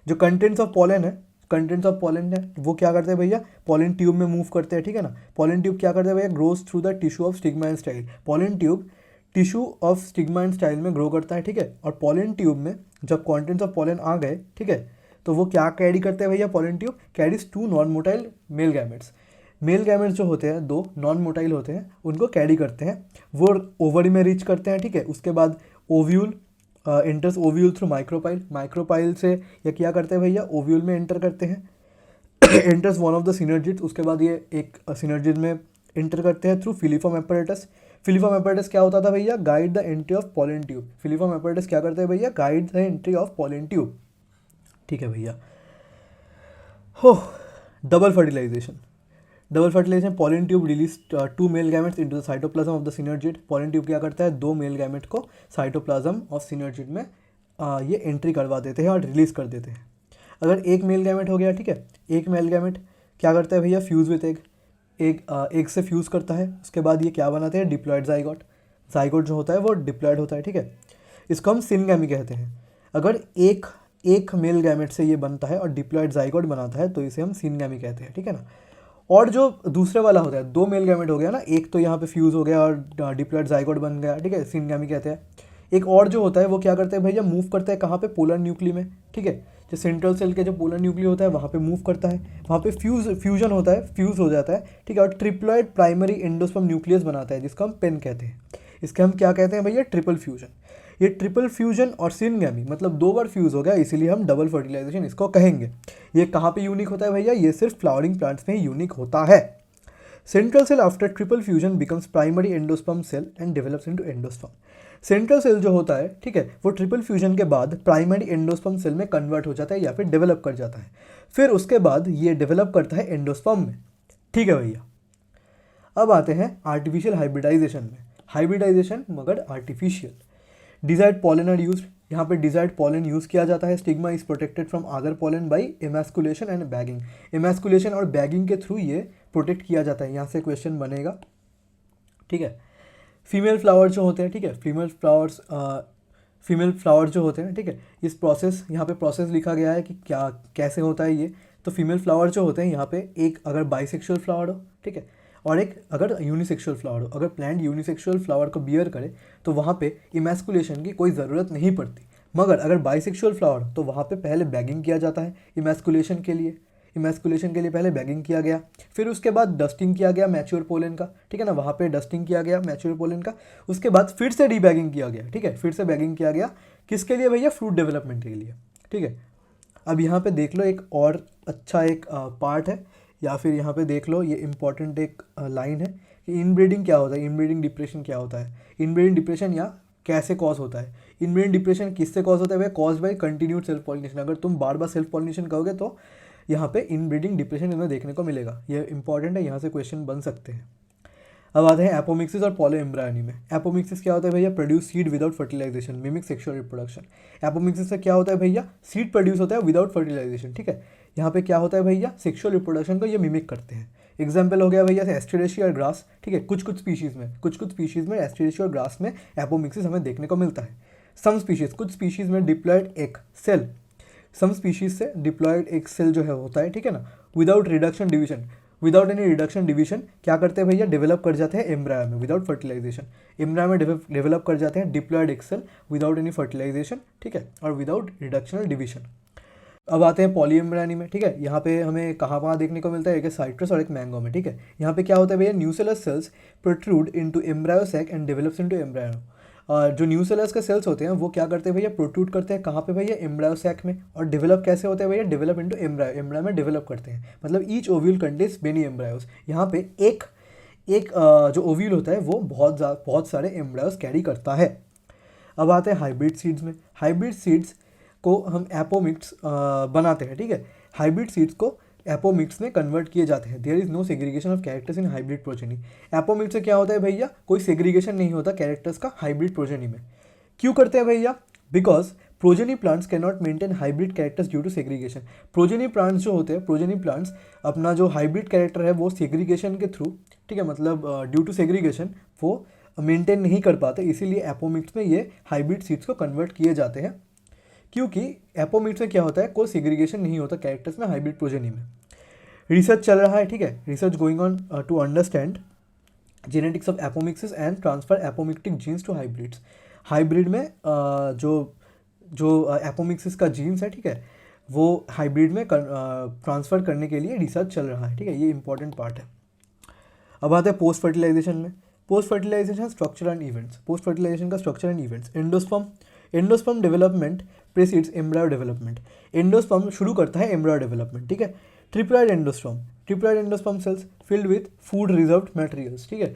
जो कंटेंट्स ऑफ पॉलन है वो क्या करते हैं भैया, पॉलन ट्यूब में मूव करते हैं, ठीक है ना। पॉलन ट्यूब क्या करते हैं भैया, grows through the tissue of stigma and style, pollen tube tissue of stigma and style में ग्रो करता है, ठीक है। और पॉलन ट्यूब में जब कॉन्टेंट्स ऑफ पॉलन आ गए, ठीक है, तो वो क्या कैरी करते हैं भैया, pollen tube carries 2 non motile male gametes जो होते हैं 2 नॉन मोटाइल होते हैं, उनको कैरी करते हैं, वो ओवरी में रीच करते हैं, ठीक है। उसके बाद ovule enters ovule through micropyle से ये क्या करते हैं भैया, ओव्यूल में एंटर करते हैं enters one of the synergids, उसके बाद ये एक सिनर्जिड में एंटर करते हैं through filiform apparatus. Filiform apparatus क्या होता था भैया, guide the entry of pollen tube, filiform apparatus क्या करते हैं भैया, guide the entry of pollen tube, ठीक है भैया। हो, double fertilisation. Double fertilisation, pollen tube release 2 male gametes into the cytoplasm of the synergid. Pollen tube क्या करता है, 2 मेल गैमेट को साइटोप्लाज्म ऑफ सिनर्जिड में ये एंट्री करवा देते हैं और रिलीज कर देते हैं। अगर एक मेल गैमेट हो गया, ठीक है, एक मेल गैमेट क्या करता है भैया, फ्यूज़ विथ एग, एक से फ्यूज़ करता है, उसके बाद ये क्या बनाते हैं, डिप्लॉयड जाइगोट। जाइगोट जो होता है वो डिप्लॉयड होता है, ठीक है, इसको हम सिनगैमी कहते हैं। अगर एक मेल गैमेट से ये बनता है और डिप्लॉयड जाइगोट बनाता है तो इसे हम सिनगैमी कहते हैं, ठीक है ना। और जो दूसरे वाला होता है, 2 मेल गैमेट हो गया ना, एक तो यहाँ पे फ्यूज़ हो गया और डिप्लॉयड जाइगोट बन गया, ठीक है, सिनगैमी कहते हैं। एक और जो होता है वो क्या करता है भैया, मूव करता है कहाँ पे, पोलर न्यूक्ली में, ठीक है, जो सेंट्रल सेल के जो पोलर न्यूक्ली होता है वहाँ पे मूव करता है, वहाँ पे फ्यूजन होता है, फ्यूज़ हो जाता है, ठीक है, और ट्रिप्लॉयड प्राइमरी एंडोस्पर्म न्यूक्लियस बनाता है जिसको हम पेन कहते हैं। इसके हम क्या कहते हैं भैया, ट्रिपल फ्यूजन। ये ट्रिपल फ्यूजन और सिनगैमी मतलब 2 बार फ्यूज़ हो गया, इसीलिए हम डबल फर्टिलाइजेशन इसको कहेंगे। ये कहाँ पे यूनिक होता है भैया, ये सिर्फ फ्लावरिंग प्लांट्स में ही यूनिक होता है। Central cell after triple fusion becomes primary endosperm cell and develops into endosperm. Central cell जो होता है, ठीक है, वो ट्रिपल फ्यूजन के बाद प्राइमरी एंडोस्पर्म सेल में कन्वर्ट हो जाता है या फिर डेवलप कर जाता है, फिर उसके बाद ये डेवलप करता है एंडोस्पर्म में, ठीक है भैया। अब आते हैं आर्टिफिशियल हाइब्रिडाइजेशन में। हाइब्रिडाइजेशन मगर artificial. Desired pollen are used, यहाँ पे डिजायर्ड पॉलन यूज़ किया जाता है। Stigma is protected from other pollen by emasculation and bagging. Emasculation और बैगिंग के थ्रू ये प्रोटेक्ट किया जाता है, यहाँ से क्वेश्चन बनेगा, ठीक है। फीमेल फ्लावर जो होते हैं, ठीक है, फीमेल फ्लावर जो होते हैं, ठीक है, इस प्रोसेस, यहाँ पे प्रोसेस लिखा गया है कि क्या कैसे होता है ये। तो फीमेल फ्लावर जो होते हैं यहाँ पे एक अगर बाइसेक्सुअल फ्लावर हो, ठीक है, और एक अगर यूनिसेक्सुअल फ्लावर हो, अगर प्लांट यूनिसेक्सुअल फ्लावर को बियर करे तो वहाँ पे इमैस्कुलेशन की कोई ज़रूरत नहीं पड़ती। मगर अगर बाइसेक्सुअल फ्लावर तो वहाँ पे पहले बैगिंग किया जाता है इमैस्कुलेशन के लिए। इमैस्कुलेशन के लिए पहले बैगिंग किया गया, फिर उसके बाद डस्टिंग किया गया मैच्योर पोलन का, ठीक है ना, वहाँ पे डस्टिंग किया गया मैच्योर पोलन का। उसके बाद फिर से रीबैगिंग किया गया, ठीक है, फिर से बैगिंग किया गया, किसके लिए भैया, फ्रूट डेवलपमेंट के लिए, ठीक है। अब यहाँ पे देख लो एक और अच्छा एक पार्ट है, या फिर यहाँ पे देख लो ये इंपॉर्टेंट एक लाइन है कि इनब्रीडिंग क्या होता है, इनब्रीडिंग डिप्रेशन क्या होता है। इनब्रीडिंग डिप्रेशन या कैसे कॉज होता है, इनब्रीडिंग डिप्रेशन किससे कॉज होता है भैया, cause by continued self pollination. अगर तुम बार बार सेल्फ पॉलिनेशन करोगे तो यहाँ पे इनब्रीडिंग डिप्रेशन तुम्हें देखने को मिलेगा, ये इंपॉर्टेंट है, यहाँ से क्वेश्चन बन सकते हैं। अब आते हैं एपोमिक्सिस और पॉलीएम्ब्रायोनी में। एपोमिक्सिस क्या होता है भैया, produce seed without fertilisation, mimic sexual reproduction. Apomixis से क्या होता है भैया, सीड प्रोड्यूस होता है विदाउट फर्टिलाइजेशन, ठीक है। यहाँ पे क्या होता है भैया, सेक्सुअल रिप्रोडक्शन को ये मिमिक करते हैं। एग्जाम्पल हो गया भैया एस्टेरेसी और ग्रास, ठीक है, कुछ स्पीशीज़ में एस्टेरेसी और ग्रास में एपोमिक्सिस हमें देखने को मिलता है। सम स्पीशीज़, कुछ स्पीशीज़ में डिप्लॉयड एक सेल, सम स्पीशीज से डिप्लॉयड एक सेल जो है होता है, ठीक है ना, without reduction division, without any reduction division क्या करते हैं भैया, डेवलप कर जाते हैं एम्ब्रायो में विदाउट फर्टिलाइजेशन। एम्ब्रायो में डेवलप कर जाते हैं डिप्लॉयड एक सेल विदाउट एनी फर्टिलाइजेशन, ठीक है, और विदाउट रिडक्शनल डिवीजन। अब आते हैं पॉलीएम्ब्रायोनी में, ठीक है, यहाँ पे हमें कहाँ देखने को मिलता है, एक साइट्रस और एक मैंगो में, ठीक है। यहाँ पे क्या होता है भैया, nucellus cells protrude into embryo sac and develops into embryo. जो न्यूसेलस के सेल्स होते हैं वो क्या करते हैं भैया, प्रोट्रूड करते हैं कहाँ पे भैया, एम्ब्रायो सैक में, और डेवलप कैसे होते हैं भैया, डेवलप इनटू एम्ब्रायो, एम्ब्रायो में डेवलप करते हैं। मतलब ईच ओव्यूल कंटेन्स मेनी एम्ब्रायोस। यहाँ पे एक जो ओव्यूल होता है वो बहुत सारे एम्ब्रायोस कैरी करता है। अब आते हैं हाइब्रिड सीड्स में। हाइब्रिड सीड्स को हम एपोमिक्स बनाते हैं, ठीक है, हाइब्रिड सीड्स को एपोमिक्स में कन्वर्ट किए जाते हैं। There is no segregation of characters in hybrid progeny. Apomicts से क्या होता है भैया, कोई सेग्रीगेशन नहीं होता कैरेक्टर्स का हाइब्रिड प्रोजेनी में। क्यों करते हैं भैया, because progeny plants can not maintain hybrid characters due to segregation. Progeny plants जो होते हैं, प्रोजेनी प्लांट्स अपना जो हाइब्रिड कैरेक्टर है वो सेग्रीगेशन के थ्रू, ठीक है, मतलब ड्यू टू सेग्रीगेशन वो मेंटेन नहीं कर पाते, इसीलिए एपोमिक्स में ये हाइब्रिड सीड्स को कन्वर्ट किए जाते हैं। क्योंकि एपोमिक्स में क्या होता है, कोई सेग्रीगेशन नहीं होता कैरेक्टर्स में हाइब्रिड प्रोजेनी में। रिसर्च चल रहा है, ठीक है, research going on to understand genetics of apomixis and transfer apomictic genes to hybrids. Hybrid में जो एपोमिक्सिस का जीन्स है, ठीक है, वो हाइब्रिड में ट्रांसफ़र करने के लिए रिसर्च चल रहा है, ठीक है, ये इंपॉर्टेंट पार्ट है। अब आते हैं पोस्ट फर्टिलाइजेशन में। Post fertilization structure and events. Post fertilization का structure and events. Endosperm development precedes embryo development. एंडोस्पर्म शुरू करता है एम्ब्रायो डेवलपमेंट, ठीक है। Triploid endosperm cells filled with food reserved materials, ठीक है।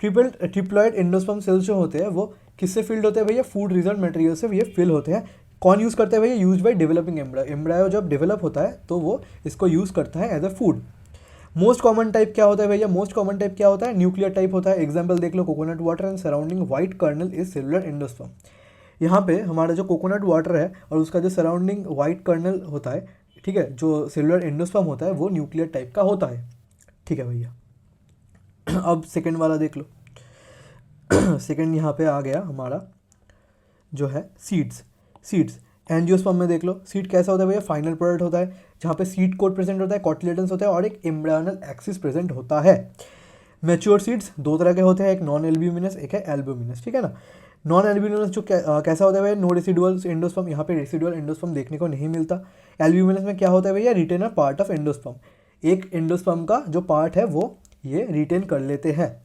ट्रिप्लॉइड एंडोस्पर्म सेल्स जो होते हैं वो किससे फिल्ड होते हैं भैया, फूड रिजर्व मटेरियल से ये फिल होते हैं, कौन यूज़ करता है भैया? Use by developing embryo. Embryo जब डेवलप होता है तो वो इसको यूज़ करता है as a food. Most common type क्या होता है भैया? मोस्ट कॉमन टाइप क्या होता है? न्यूक्लियर टाइप होता है। एग्जाम्पल देख लो, coconut water and surrounding white kernel is cellular endosperm. यहाँ पे हमारा जो कोकोनट वाटर है और उसका जो सराउंडिंग वाइट कर्नल होता है, ठीक है, जो सेलुलर एंडोस्पर्म होता है वो न्यूक्लियर टाइप का होता है। ठीक है भैया। अब सेकेंड वाला देख लो। सेकेंड यहाँ पे आ गया हमारा जो है सीड्स। सीड्स एंजियोस्पर्म में देख लो, सीड कैसा होता है भैया? फाइनल प्रोडक्ट होता है जहाँ पे सीड कोट प्रेजेंट होता है, कॉटिलेडन्स होता है और एक एम्ब्रायनल एक्सिस प्रेजेंट होता है। मैच्योर सीड्स दो तरह के होते हैं, एक नॉन एल्ब्यूमिनस, एक है एल्ब्यूमिनस, ठीक है ना। नॉन एल्ब्यूमिनस जो कैसा होता है भैया? नो रेसिडुअल एंडोस्पर्म, यहाँ पे रेसिडुअल एंडोस्पर्म देखने को नहीं मिलता। एल्ब्यूमिनस में क्या होता है भैया? रिटेन पार्ट ऑफ एंडोस्पर्म, एक एंडोस्पर्म का जो पार्ट है वो ये रिटेन कर लेते हैं।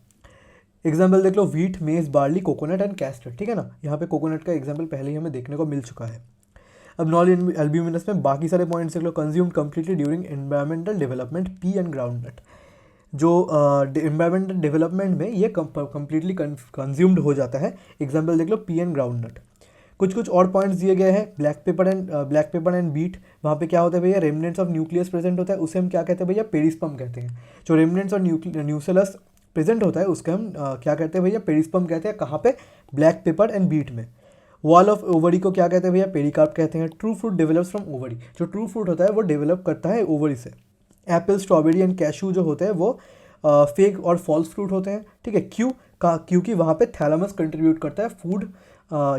एग्जाम्पल देख लो, व्हीट, मेज, बार्ली, कोकोनट एंड कैस्टर, ठीक है ना। यहाँ पे कोकोनट का एग्जाम्पल पहले ही हमें देखने को मिल चुका है। अब नॉन एल्ब्यूमिनस में बाकी सारे पॉइंट्स देख लो। Consumed completely during environmental development, pea and groundnut. जो एनवायरमेंटल डेवलपमेंट में ये कंप्लीटली कंज्यूम्ड हो जाता है। एग्जाम्पल देख लो, पी एंड ग्राउंडनट। कुछ और पॉइंट्स दिए गए हैं। ब्लैक पेपर एंड बीट, वहाँ पे क्या होता है भैया? रेमनेंट्स ऑफ न्यूक्लियस प्रेजेंट होता है, उसे हम क्या कहते हैं भैया? पेरिस्पर्म कहते हैं। जो रेमनेंट्स और न्यूक्लियस प्रेजेंट होता है उसके हम क्या कहते हैं भैया? पेरिस्पर्म कहते हैं। कहाँ पे? ब्लैक पेपर एंड बीट में। वॉल ऑफ ओवरी को क्या कहते हैं भैया? पेरिकार्प कहते हैं। True fruit develops from ovary, जो ट्रू फ्रूट होता है वो डेवलप करता है ओवरी से। एप्पल, स्ट्रॉबेरी एंड कैशू जो होते हैं वो फेक और फॉल्स फ्रूट होते हैं, ठीक है। क्योंकि वहाँ पे थैलामस कंट्रीब्यूट करता है फूड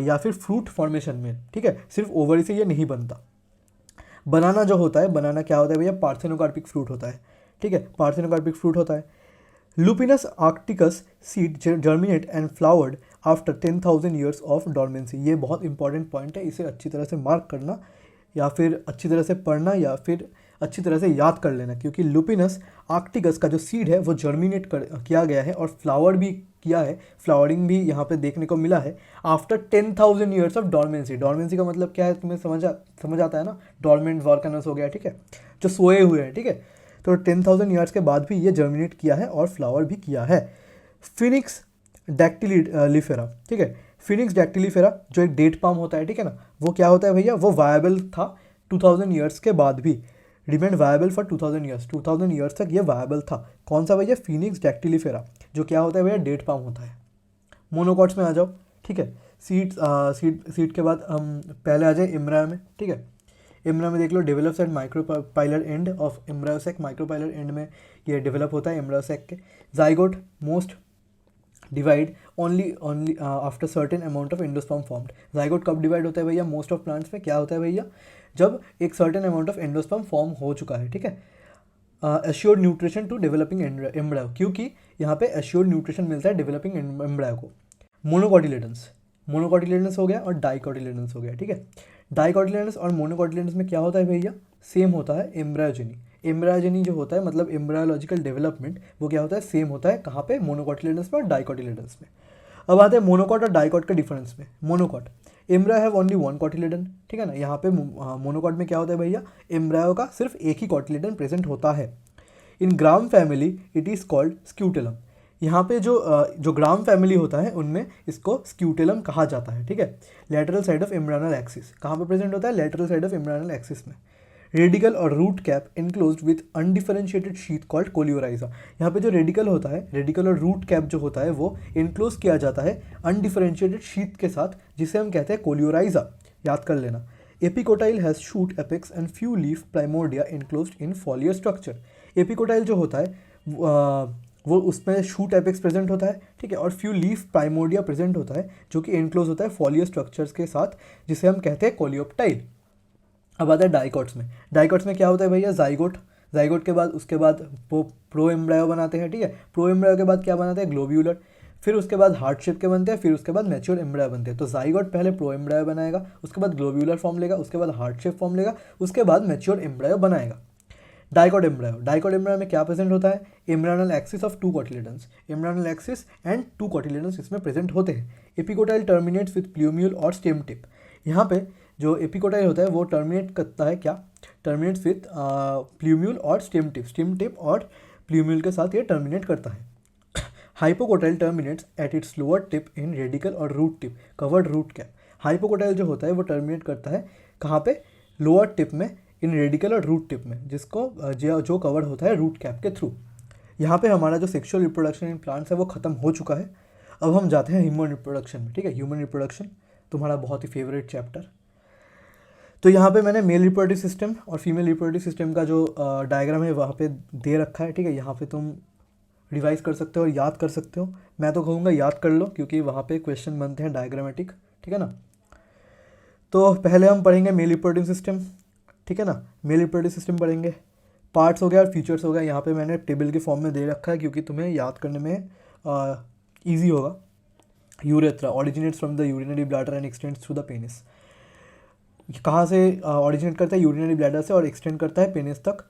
या फिर फ्रूट फॉर्मेशन में, ठीक है। सिर्फ ओवरी से ये नहीं बनता। बनाना जो होता है, बनाना क्या होता है भैया? पार्थेनोकार्पिक फ्रूट होता है, ठीक है, पार्थेनोकार्पिक फ्रूट होता है। Lupinus arcticus seed germinate and flowered after 10,000 years of dormancy. ये बहुत इंपॉर्टेंट पॉइंट है, इसे अच्छी तरह से मार्क करना या फिर अच्छी तरह से पढ़ना या फिर अच्छी तरह से याद कर लेना, क्योंकि लुपिनस आर्क्टिकस का जो सीड है वो जर्मिनेट किया गया है और फ्लावर भी किया है, फ्लावरिंग भी यहाँ पे देखने को मिला है after 10,000 years of dormancy. Dormancy का मतलब क्या है तुम्हें समझ आता है ना? डॉर्मेंट वॉल्केनोस हो गया, ठीक है, जो सोए हुए हैं, ठीक है। तो 10,000 ईयर्स के बाद भी ये जर्मिनेट किया है और फ्लावर भी किया है। फिनिक्स डैक्टिलिफेरा, ठीक है, फिनिक्स डैक्टिलिफेरा जो एक डेट पाम होता है, ठीक है ना, वो क्या होता है भैया? वो वायबल था 2000 ईयर्स के बाद भी, remained viable for 2000 years. 2000 years तक ये वायबल था। कौन सा भैया? फिनिक्स डैक्टिलिफेरा, जो क्या होता है भैया? डेट पाम होता है। मोनोकॉट्स में आ जाओ, ठीक है। सीड के बाद हम पहले आ जाए एम्ब्रायो में, ठीक है। एम्ब्रायो में देख लो, develops at micropylar end of embryo sac. Micropylar end में ये डेवलप होता है एम्ब्रायोसेक के। Zygote most divide only after certain amount of endosperm formed. Zygote कब डिवाइड होता है भैया? मोस्ट ऑफ प्लांट्स में क्या होता है भैया? जब एक certain amount of endosperm form हो चुका है, ठीक है। Assured nutrition to developing embryo, क्योंकि यहाँ पे एश्योर्ड न्यूट्रिशन मिलता है डेवलपिंग एम्ब्रायो को। मोनोकॉटिलेडन्स हो गया और डाइकॉटिलेडन्स हो गया, ठीक है। डाइकॉटिलेडन्स और मोनोकॉटिलेडन्स में क्या होता है भैया? सेम होता है एम्ब्रायोजेनी। एम्ब्रायोजेनी जो होता है मतलब एम्ब्रायोलॉजिकल डेवलपमेंट, वो क्या होता है? सेम होता है। कहाँ पे? मोनोकॉटिलेडन्स में और डाइकॉटिलेडन्स में। अब आते हैं मोनोकॉट और डाइकॉट के डिफरेंस में। Monocot, embryo have only one cotyledon, ठीक है ना। यहाँ पे मोनोकॉट में क्या होता है भैया? एम्ब्रायो का सिर्फ एक ही कॉटिलेडन प्रेजेंट होता है। In grass family it is called scutellum. यहाँ पे जो ग्राम फैमिली होता है उनमें इसको स्क्यूटेलम कहा जाता है, ठीक है। Lateral side of embryonal axis, कहाँ पे प्रेजेंट होता है? Lateral side of embryonal axis में। रेडिकल और root cap enclosed with undifferentiated sheath called coleorhiza. यहाँ पे जो रेडिकल होता है, रेडिकल और रूट कैप जो होता है वो इनक्लोज किया जाता है अनडिफरेंशिएटेड शीथ के साथ, जिसे हम कहते हैं कोलियोराइजा। याद कर लेना। Epicotyl has shoot apex and few leaf primordia enclosed in foliar structure. Epicotyl जो होता है वो उसमें शूट एपेक्स प्रेजेंट होता है, ठीक है, और फ्यू लीफ प्राइमोर्डिया प्रेजेंट होता है जो कि इनक्लोज होता है फॉलियर स्ट्रक्चर्स के साथ, जिसे हम कहते हैं कोलियोप्टाइल। अब आता है डाइकॉट्स में। डाइकॉट्स में क्या होता है भैया? जाइगोट के बाद उसके बाद प्रो एम्ब्रायो बनाते हैं, ठीक है। प्रो एम्ब्रायो के बाद क्या बनाते हैं? ग्लोब्यूलर। फिर उसके बाद हार्ट शेप के बनते हैं, फिर उसके बाद मैच्योर एम्ब्रायो बनते हैं। तो जाइगोट पहले प्रो एम्ब्रायो बनाएगा, उसके बाद ग्लोब्यूलर फॉर्म लेगा, उसके बाद हार्ट शेप फॉर्म लेगा, उसके बाद मैच्योर एम्ब्रायो बनाएगा। डाइकॉट एम्ब्रायो में क्या प्रेजेंट होता है? Embryonal axis of two cotyledons. Embryonal axis and two cotyledons इसमें प्रेजेंट होते हैं। एपिकोटाइल टर्मिनेट्स विथ प्लूम्यूल और स्टेम टिप। यहाँ पे जो एपिकोटाइल होता है वो टर्मिनेट करता है क्या? टर्मिनेट्स विथ प्लूम्यूल और स्टेम टिप और प्लूम्यूल के साथ ये टर्मिनेट करता है। Hypocotyl terminates at its lower tip in radicle और root tip covered root cap. Hypocotyl जो होता है वो टर्मिनेट करता है कहाँ पे, लोअर टिप में, इन रेडिकल और रूट टिप में, जिसको जो कवर होता है रूट कैप के थ्रू। यहाँ पे हमारा जो सेक्सुअल रिप्रोडक्शन इन प्लांट्स है वो ख़त्म हो चुका है। अब हम जाते हैं ह्यूमन रिप्रोडक्शन में, ठीक है। ह्यूमन रिप्रोडक्शन तुम्हारा बहुत ही फेवरेट चैप्टर। तो यहाँ पे मैंने मेल रिप्रोडक्टिव सिस्टम और फीमेल रिप्रोडक्टिव सिस्टम का जो डायग्राम है वहाँ पे दे रखा है, ठीक है। यहाँ पे तुम रिवाइज कर सकते हो और याद कर सकते हो। मैं तो कहूँगा याद कर लो, क्योंकि वहाँ पे क्वेश्चन बनते हैं डायग्रामेटिक, ठीक है ना। तो पहले हम पढ़ेंगे मेल रिप्रोडक्टिव सिस्टम, ठीक है ना। मेल रिप्रोडक्टिव सिस्टम पढ़ेंगे, पार्ट्स हो गया और फीचर्स हो गया। यहाँ पे मैंने टेबल के फॉर्म में दे रखा है क्योंकि तुम्हें याद करने में ईजी होगा। Urethra originates from the urinary bladder and x tends through the penis. कहाँ से ऑरिजिनेट करता है, यूरिनरी ब्लैडर से, और एक्सटेंड करता है पेनिस तक।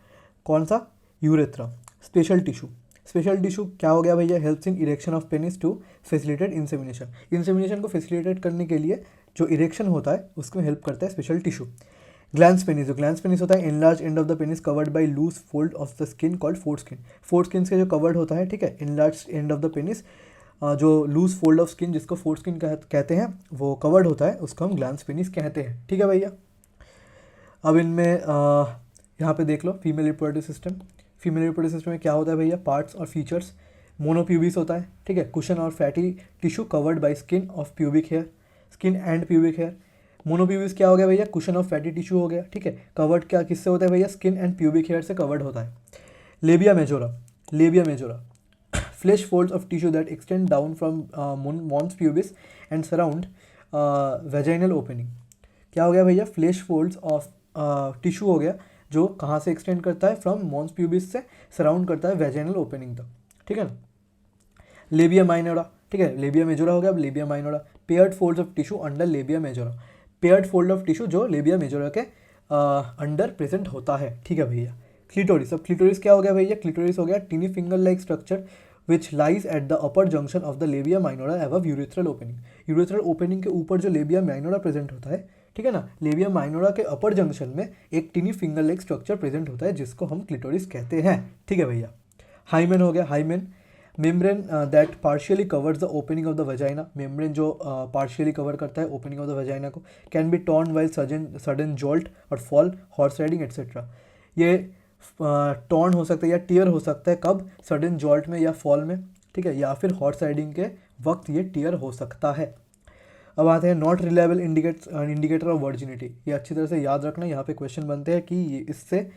कौन सा, urethra. Special tissue, special tissue क्या हो गया भैया, helps in erection of penis to facilitate insemination. Insemination को फैसिलिटेट करने के लिए जो इरेक्शन होता है उसमें हेल्प करता है स्पेशल टिश्यू। ग्लैंस पेनिस, जो ग्लैंस पेनिस होता है, enlarge end of the penis covered by loose fold of the skin called foreskin. Foreskin के जो कवर्ड होता है, ठीक है, enlarge end of the penis, जो लूज फोल्ड ऑफ स्किन जिसको फोर्ड स्किन कहते हैं, वो कवर्ड होता है, उसको हम ग्लैंस पेनिस कहते हैं, ठीक है भैया। अब इनमें यहाँ पे देख लो female reproductive system. Female reproductive system में क्या होता है भैया, पार्ट्स और फीचर्स। मोनोप्यूबिस होता है, ठीक है, कुशन और fatty tissue covered by skin of pubic hair, skin and pubic hair. Mons pubis क्या हो गया भैया, कुशन ऑफ फैटी टिश्यू हो गया, ठीक है। कवर्ड क्या किससे होता है भैया, स्किन एंड प्यूबिक हेयर से कवर्ड होता है। Labia majora, labia majora, flesh folds of tissue that extend down from mons pubis and surround vaginal opening. क्या हो गया भैया, फ्लैश फोल्ड्स ऑफ टिश्यू हो गया जो कहाँ से एक्सटेंड करता है, फ्रॉम मॉन्स प्यूबिस से सराउंड करता है वेजाइनल ओपनिंग तक, ठीक है ना। लेबिया माइनोरा, ठीक है, लेबिया मेजोरा हो गया। अब labia minora, paired folds of tissue under labia majora. Paired fold of tissue जो लेबिया मेजोरा के अंडर प्रेजेंट होता है, ठीक है भैया। क्लिटोरिस, अब क्लिटोरिस क्या हो गया भैया, क्लिटोरिस हो गया टिनी finger like structure which lies at the upper junction of the labia minora एवव urethral opening. Urethral opening के ऊपर जो लेबिया माइनोरा प्रेजेंट होता है, ठीक है ना, लेबिया माइनोरा के अपर जंक्शन में एक टिनी फिंगर लाइक स्ट्रक्चर प्रेजेंट होता है जिसको हम क्लिटोरिस कहते हैं, ठीक है भैया। हाइमेन हो गया, hymen membrane that partially covers the opening of the vagina. Membrane जो पार्शियली कवर करता है ओपनिंग ऑफ द वजाइना को। Can be torn while sudden jolt और फॉल, हॉर्स राइडिंग एट्सेट्रा। ये टॉर्न हो सकता है या टियर हो सकता है, कब, सडन जॉल्ट में या फॉल में, ठीक है, या फिर हॉर्स राइडिंग के वक्त ये टियर हो सकता है। अब आते हैं not reliable indicator of virginity. ये अच्छी तरह से याद रखना, यहाँ पे क्वेश्चन बनते हैं कि ये इससे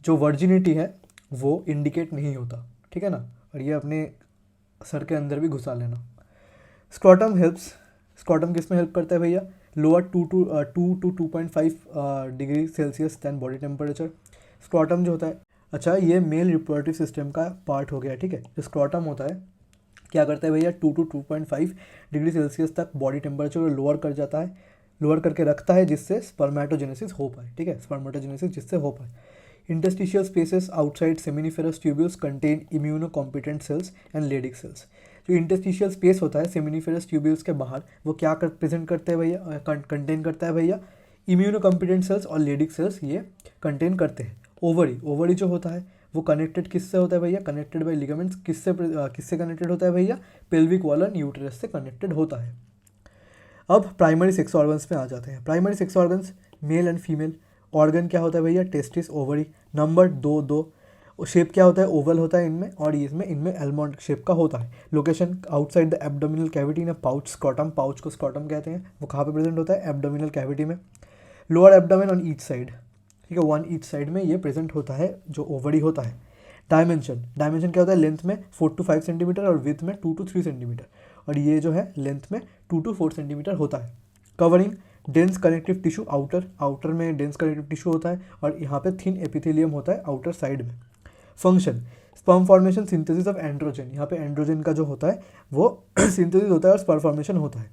जो वर्जिनिटी है वो इंडिकेट नहीं होता, ठीक है ना, और ये अपने सर के अंदर भी घुसा लेना। स्क्रॉटम हेल्प्स, स्क्रॉटम किस में हेल्प करता है भैया, lower 2 to 2.5 degree Celsius than body temperature. Scrotum जो होता है, अच्छा ये मेल रिप्रोडक्टिव सिस्टम का पार्ट हो गया, ठीक है। जो स्क्रॉटम होता है क्या करता है भैया, 2 to 2.5 डिग्री सेल्सियस तक बॉडी टेम्परेचर को लोअर कर जाता है, लोअर करके रखता है जिससे स्पर्मेटोजेनेसिस हो पाए, ठीक है, स्पर्मेटोजेनेसिस जिससे हो पाए। Interstitial spaces outside seminiferous tubules contain immunocompetent cells and Leydig cells. जो इंटरस्टिशियल स्पेस होता है सेमिनिफेरस ट्यूब्यूल्स के बाहर, वो क्या प्रेजेंट करते हैं भैया, कंटेन करता है भैया इम्यूनोकॉम्पिटेंट सेल्स और लेडिक सेल्स, ये कंटेन करते हैं। ओवरी, ओवरी जो होता है वो कनेक्टेड किससे होता है भैया, कनेक्टेड बाय लिगामेंट्स। किससे कनेक्टेड होता है भैया, पेल्विक वॉल एंड यूटेरस से कनेक्टेड होता है। अब प्राइमरी सेक्स ऑर्गन्स में आ जाते हैं। Primary sex organs male and female. Organ क्या होता है भैया, टेस्टिस, ओवरी। नंबर 2 शेप क्या होता है, ओवल होता है इनमें, और इनमें एलमंड शेप का होता है। Location outside the abdominal cavity in pouch, scrotum, pouch को स्क्रॉटम कहते हैं, वो कहाँ पे प्रेजेंट होता है, एब्डोमिनल कैविटी में। Lower abdomen on each side, ठीक है, वन ईच साइड में ये प्रेजेंट होता है जो ओवरी होता है। डायमेंशन, डायमेंशन क्या होता है, लेंथ में 4 to 5 सेंटीमीटर और विथ में 2 to 3 सेंटीमीटर, और ये जो है लेंथ में 2 to 4 सेंटीमीटर होता है। Covering dense connective tissue, outer में डेंस कनेक्टिव टिश्यू होता है, और यहाँ पे थिन एपिथेलियम होता है आउटर साइड में। Function sperm formation, synthesis of androgen. यहाँ पे एंड्रोजन का जो होता है वो सिंथेसिस होता है और स्पर्म फॉर्मेशन होता है।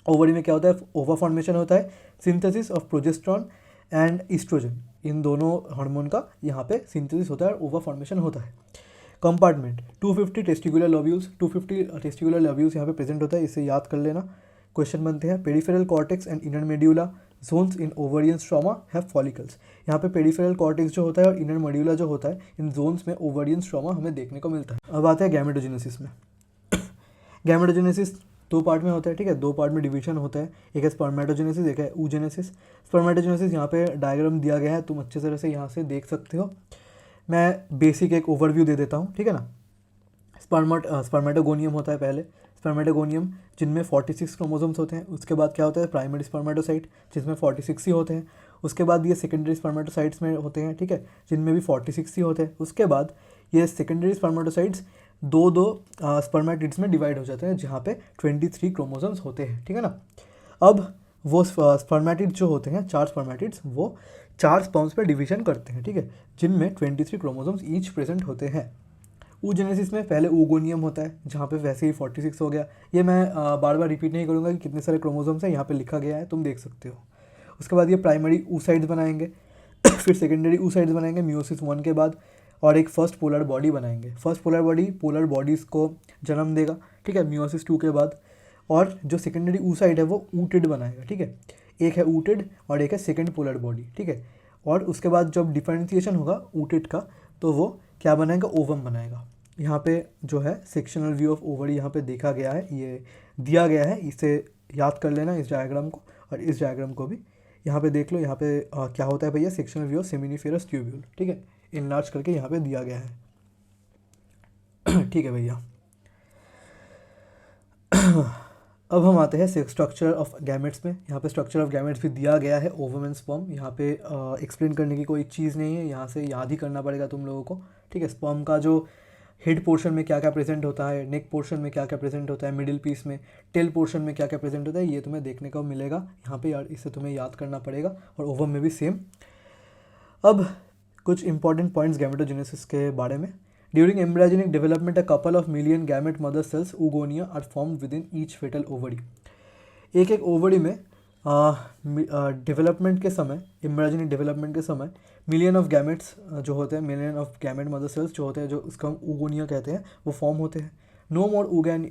ओवरी में क्या होता है, ओवा फॉर्मेशन होता है, synthesis of progesterone and oestrogen, इन दोनों हार्मोन का यहाँ पे सिंथेसिस होता है और ओवा फॉर्मेशन होता है। Compartment 250 testicular lobules, 250 testicular lobules यहाँ पे प्रेजेंट होता है, इसे याद कर लेना, क्वेश्चन बनते हैं। Peripheral cortex and inner medulla zones in ovarian stroma have follicles. यहाँ पे पेरिफेरल कॉर्टेक्स जो होता है और इनर मेड्यूला जो होता है, इन जोन्स में ओवरियन स्ट्रोमा हमें देखने को मिलता है। अब आते हैं गैमेटोजेनेसिस में। गैमेटोजेनेसिस दो पार्ट में होता है, ठीक है, दो पार्ट में डिवीजन होता है, एक है स्पर्मेटोजेनेसिस, एक है oogenesis। स्पर्मेटोजेनेसिस यहाँ पे डायग्राम दिया गया है, तुम अच्छे तरह से यहाँ से देख सकते हो। मैं बेसिक एक ओवरव्यू दे देता हूँ, ठीक है ना। स्पर्मेटोगोनियम होता है पहले, स्पर्मेटोगोनियम जिनमें 46 क्रोमोसोम्स होते हैं। उसके बाद क्या होता है प्राइमरी स्पर्मेटोसाइट जिसमें 46 ही होते हैं। उसके बाद ये सेकेंडरी स्पर्मेटोसाइट्स में होते हैं, ठीक है, जिनमें भी 46 ही होते हैं। उसके बाद ये सेकेंडरी स्पर्मेटोसाइट्स दो दो स्पर्मेटिड्स में डिवाइड हो जाते हैं जहाँ पे 23 क्रोमोसोम्स होते हैं, ठीक है ना। अब वो स्पर्मेटिड्स जो होते हैं, 4 स्पर्मेटिड्स, वो 4 स्पर्म्स पे डिवीजन करते हैं, ठीक है, जिनमें 23 क्रोमोसोम्स ईच प्रेजेंट होते हैं। oogenesis में पहले ooगोनियम होता है जहाँ पे वैसे ही 46 हो गया। ये मैं बार बार रिपीट नहीं करूँगा कि कितने सारे क्रोमोसोम्स हैं, यहाँ पे लिखा गया है, तुम देख सकते हो। उसके बाद ये प्राइमरी oocytes बनाएंगे फिर सेकेंडरी oocytes बनाएंगे मियोसिस 1 के बाद, और एक फर्स्ट पोलर बॉडी बनाएंगे। First polar body polar bodies को जन्म देगा, ठीक है, मियोसिस 2 के बाद। और जो सेकेंडरी oocyte है वो ooted बनाएगा, ठीक है, एक है ooted और एक है सेकेंड पोलर बॉडी, ठीक है। और उसके बाद जब डिफरेंशिएशन होगा ooted का तो वो क्या बनाएगा, ओवम बनाएगा। यहाँ पे जो है सेक्शनल व्यू ऑफ ओवरी यहाँ पे देखा गया है, ये दिया गया है, इसे याद कर लेना इस डायग्राम को, और इस डायग्राम को भी यहाँ पे देख लो। यहाँ पे क्या होता है भैया, sectional view of seminiferous tubule, ठीक है, इनलार्ज करके यहाँ पे दिया गया है ठीक है भैया। अब हम आते हैं स्ट्रक्चर ऑफ गैमेट्स में। यहाँ पे स्ट्रक्चर ऑफ गैमेट्स भी दिया गया है, ओवम एंड स्पर्म। यहाँ पे एक्सप्लेन करने की कोई चीज़ नहीं है, यहाँ से याद ही करना पड़ेगा तुम लोगों को, ठीक है। स्पर्म का जो हेड पोर्शन में क्या क्या प्रेजेंट होता है, नेक पोर्शन में क्या क्या प्रेजेंट होता है, मिडिल पीस में, टेल पोर्शन में क्या क्या प्रेजेंट होता है, ये तुम्हें देखने को मिलेगा यहाँ पे, यार इसे तुम्हें याद करना पड़ेगा। और ओवम में भी सेम। अब कुछ इंपॉर्टेंट पॉइंट्स गैमेटोजेनेसिस के बारे में। During embryogenic development a couple of million gamete mother cells oogonia are formed with in each foetal ovary. एक एक ओवरी में डेवलपमेंट के समय, एम्ब्रायोजेनिक डेवलपमेंट के समय मिलियन ऑफ गैमेट्स जो होते हैं, million of gamete mother sales जो होते हैं, जो उसका हम oogonia कहते हैं, वो फॉर्म होते हैं। No more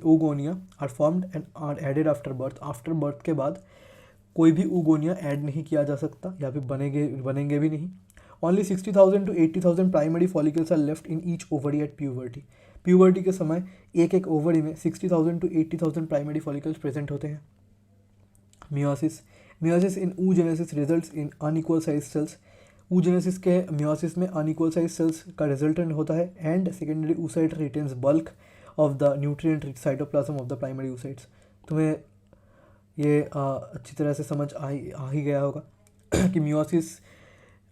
oogonia are formed and are added after birth. After birth के बाद कोई भी oogonia ऐड नहीं किया जा सकता, या फिर बनेंगे भी नहीं। Only 60,000 to 80,000 primary follicles are left in each ovary at puberty. Puberty के समय एक एक ओवरी में 60,000 to 80,000 प्राइमरी फॉलिकल्स प्रेजेंट होते हैं। Meiosis in oogenesis results in unequal size cells. oogenesis के मियोसिस में अनइक्वल साइज सेल्स का रिजल्टेंट होता है। And secondary oocyte retains bulk of the nutrient rich cytoplasm of the primary oocytes। तुम्हें ये अच्छी तरह से समझ आ ही गया होगा कि मियोसिस,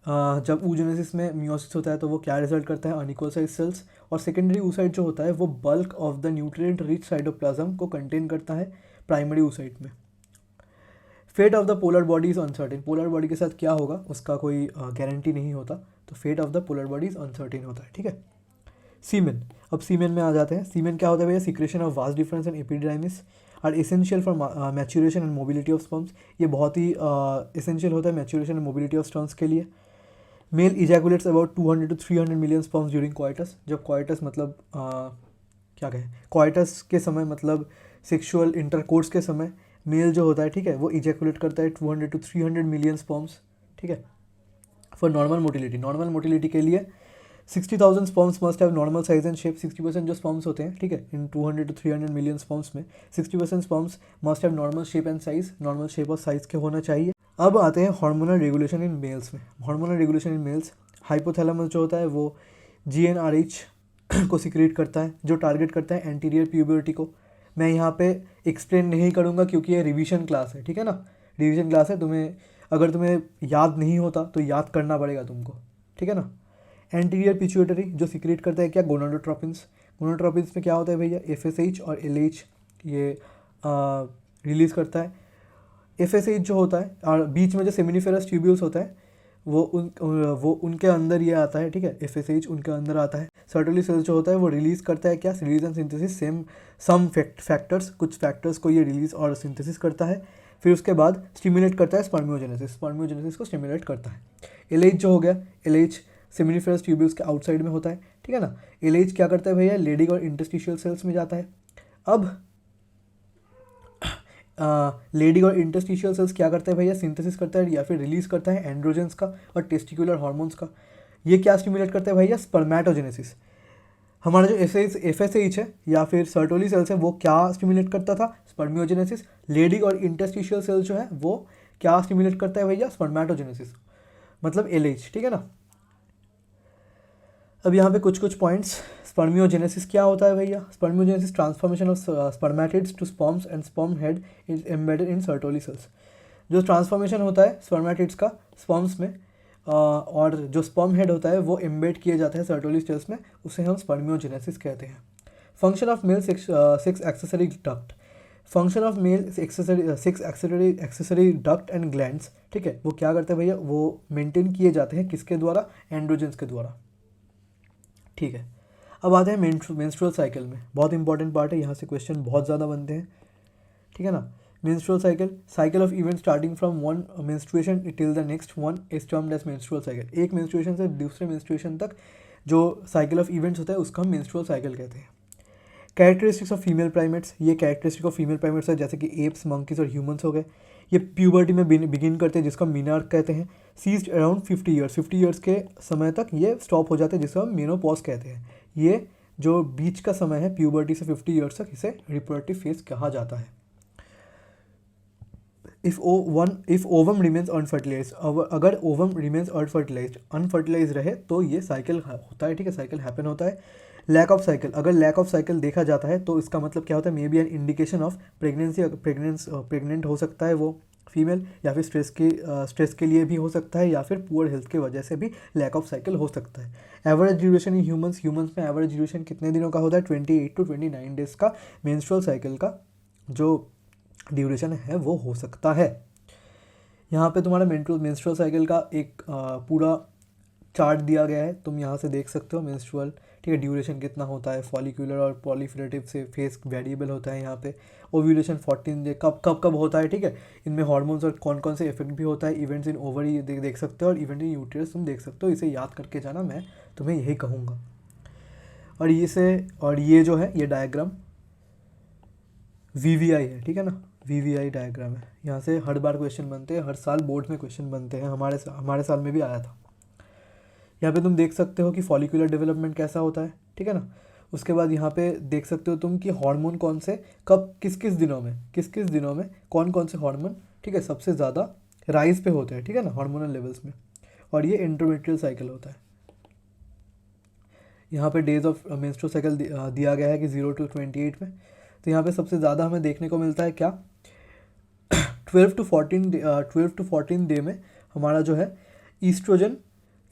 जब oogenesis में मियोसिस होता है तो वो क्या रिजल्ट करता है, अनइक्वल साइज सेल्स। और सेकेंडरी oocyte जो होता है वो bulk of the nutrient rich cytoplasm को कंटेन करता है प्राइमरी oocyte में। Fate of the polar body is uncertain. Polar body के साथ क्या होगा उसका कोई गारंटी नहीं होता, तो fate of the polar body is uncertain होता है, ठीक है। सीमेन, अब सीमेन में आ जाते हैं। सीमेन क्या होता है भैया, secretion of vas deferens and epididymis are essential for maturation and mobility of sperms. ये बहुत ही एसेंशियल होता है maturation and mobility of sperms के लिए। Male ejaculates about 200 to 300 million sperms during coitus. जब कोइटस मतलब क्या कहें, कोइटस के समय मतलब सेक्सुअल इंटरकोर्स के समय मेल जो होता है, ठीक है, वो इजैकुलेट करता है 200 to 300 मिलियन स्पर्म्स, ठीक है। फॉर नॉर्मल मोटिलिटी के लिए 60,000 sperms must have normal size and shape. 60% जो स्पर्म्स होते हैं, ठीक है, इन 200 to 300 मिलियन स्पर्म्स में 60% sperms must have normal shape and size, normal shape और साइज के होना चाहिए। अब आते हैं हार्मोनल रेगुलेशन इन मेल्स में। Hormonal regulation in males, hypothalamus जो होता है वो GnRH को सिक्रेट करता है, जो टारगेट करता है एंटीरियर प्यूबर्टी को। मैं यहाँ पे एक्सप्लेन नहीं करूँगा क्योंकि ये रिवीजन क्लास है, ठीक है ना, रिवीजन क्लास है। अगर तुम्हें याद नहीं होता तो याद करना पड़ेगा तुमको, ठीक है ना। एंटीरियर पिट्यूटरी जो सिक्रेट करता है क्या, गोनाडोट्रोपिन्स। गोनाडोट्रोपिन्स में क्या होता है भैया, FSH और LH ये रिलीज़ करता है। FSH जो होता है और बीच में जो सेमिनिफेरस ट्यूब्यूल्स होता है वो उनके अंदर ये आता है, ठीक है, FSH उनके अंदर आता है। सर्टोली सेल्स जो होता है वो रिलीज़ करता है क्या, release and synthesis some factors, कुछ फैक्टर्स को ये रिलीज और सिंथेसिस करता है। फिर उसके बाद स्टिमुलेट करता है स्पर्मियोजेनेसिस को स्टिमुलेट करता है। LH जो हो गया, LH सेमिनिफेरस ट्यूब्यूल्स के आउटसाइड में होता है, ठीक है ना। LH क्या करता है भैया, लेडिग और इंटरस्टिशियल सेल्स में जाता है। अब लेडिग और इंटरस्टिशियल सेल्स क्या करता है भैया, सिंथेसिस करता है या फिर रिलीज करता है एंड्रोजेंस का और टेस्टिकुलर हार्मोन्स का। ये क्या स्टिमुलेट करता है भैया, स्पर्मेटोजेनेसिस। हमारा जो एफएसएच है या फिर सर्टोली सेल्स है वो क्या स्टिमुलेट करता था, स्पर्मियोजेनेसिस। लेडिग और इंटरस्टिशियल सेल्स जो है वो क्या स्टिमुलेट करता है भैया, स्पर्मेटोजेनेसिस, मतलब एलएच, ठीक है ना। अब यहाँ पे कुछ पॉइंट्स, स्पर्मियोजेनेसिस क्या होता है भैया, spermiogenesis transformation of spermatids to sperms and sperm head is embedded in Sertoli cells. जो ट्रांसफॉर्मेशन होता है स्पर्मेटिड्स का स्पर्म्स में और जो स्पर्म हेड होता है वो एम्बेड किए जाते हैं सर्टोली सेल्स में, उसे हम स्पर्मियोजेनेसिस कहते हैं। Function of male six accessory duct, function of male six accessory duct and glands, ठीक है, वो क्या करते हैं भैया, वो मेंटेन किए जाते हैं किसके द्वारा, एंड्रोजेंस के द्वारा, ठीक है। अब आते हैं मेंस्ट्रुअल साइकिल में, बहुत इंपॉर्टेंट पार्ट है, यहाँ से क्वेश्चन बहुत ज़्यादा बनते हैं, ठीक है ना। Menstrual cycle of event starting from one menstruation till the next one is termed as menstrual cycle. एक मेंस्ट्रुएशन से दूसरे मेंस्ट्रुएशन तक जो साइकिल ऑफ इवेंट्स होता है उसका हम मेंस्ट्रुअल साइकिल कहते हैं। कैरेक्टरिस्टिक्स ऑफ फीमेल प्राइमेट्स, ये कैरेक्टरिस्टिक ऑफ फीमेल प्राइमेट्स है, जैसे कि एप्स, मंकीज और ह्यूमंस हो गए। ये प्यूबर्टी में बिगिन करते हैं जिसको हम मीनार्क कहते हैं। सीज्ड अराउंड 50 ईयर्स, 50 ईयर्स के समय तक ये स्टॉप हो जाते हैं जिसको हम मेनोपॉज कहते हैं। ये जो बीच का समय है प्यूबर्टी से 50 ईयर्स तक, इसे रिप्रोडक्टिव फेज कहा जाता है। इफ ओवम रिमेन्स अनफर्टिलाइज, अगर ओवम रिमेन्स अनफर्टिलाइज रहे तो ये साइकिल होता है, ठीक है, साइकिल हैपन होता है। लैक ऑफ साइकिल, अगर लैक ऑफ साइकिल देखा जाता है तो इसका मतलब क्या होता है, may be an indication of pregnancy, pregnant हो सकता है वो फीमेल, या फिर स्ट्रेस के लिए भी हो सकता है, या फिर पुअर हेल्थ की वजह से भी लैक ऑफ साइकिल हो सकता है। एवरेज ड्यूरेशन इन ह्यूमंस में एवरेज ड्यूरेशन कितने दिनों का होता है, 28 to 29 डेज का मेंस्ट्रुअल साइकिल का जो ड्यूरेशन है वो हो सकता है। यहाँ पे तुम्हारा मेंस्ट्रुअल साइकिल का एक पूरा चार्ट दिया गया है, तुम यहाँ से देख सकते हो मेंस्ट्रुअल, ठीक है, ड्यूरेशन कितना होता है, फॉलिकुलर और पॉलीफिलेटिव से फेस वेरिएबल होता है यहाँ पे। ओव्यूलेशन 14 डे कब होता है, ठीक है, इनमें हार्मोन्स और कौन कौन से इफेक्ट भी होता है। इवेंट्स इन ओवरी देख सकते हो और इवेंट इन यूट्रस तुम देख सकते हो, इसे याद करके जाना, मैं तुम्हें यही कहूँगा। और ये जो है ये डायग्राम VVI है, ठीक है ना, VVI डायग्राम है। यहाँ से हर बार क्वेश्चन बनते हैं, हर साल बोर्ड में क्वेश्चन बनते हैं, हमारे साल में भी आया था। यहाँ पे तुम देख सकते हो कि फॉलिकुलर डेवलपमेंट कैसा होता है, ठीक है ना। उसके बाद यहाँ पे देख सकते हो तुम कि हार्मोन कौन से कब किस किस दिनों में कौन कौन से हार्मोन, ठीक है, सबसे ज़्यादा राइज पे होते हैं, ठीक है ना, हार्मोनल लेवल्स में। और ये एंडोमेट्रियल साइकिल होता है। यहाँ पे डेज ऑफ मेंस्ट्रुअल साइकिल दिया गया है कि 0 to 28 में। तो यहाँ पे सबसे ज़्यादा हमें देखने को मिलता है क्या, 12 to 14 डे में हमारा जो है ईस्ट्रोजन,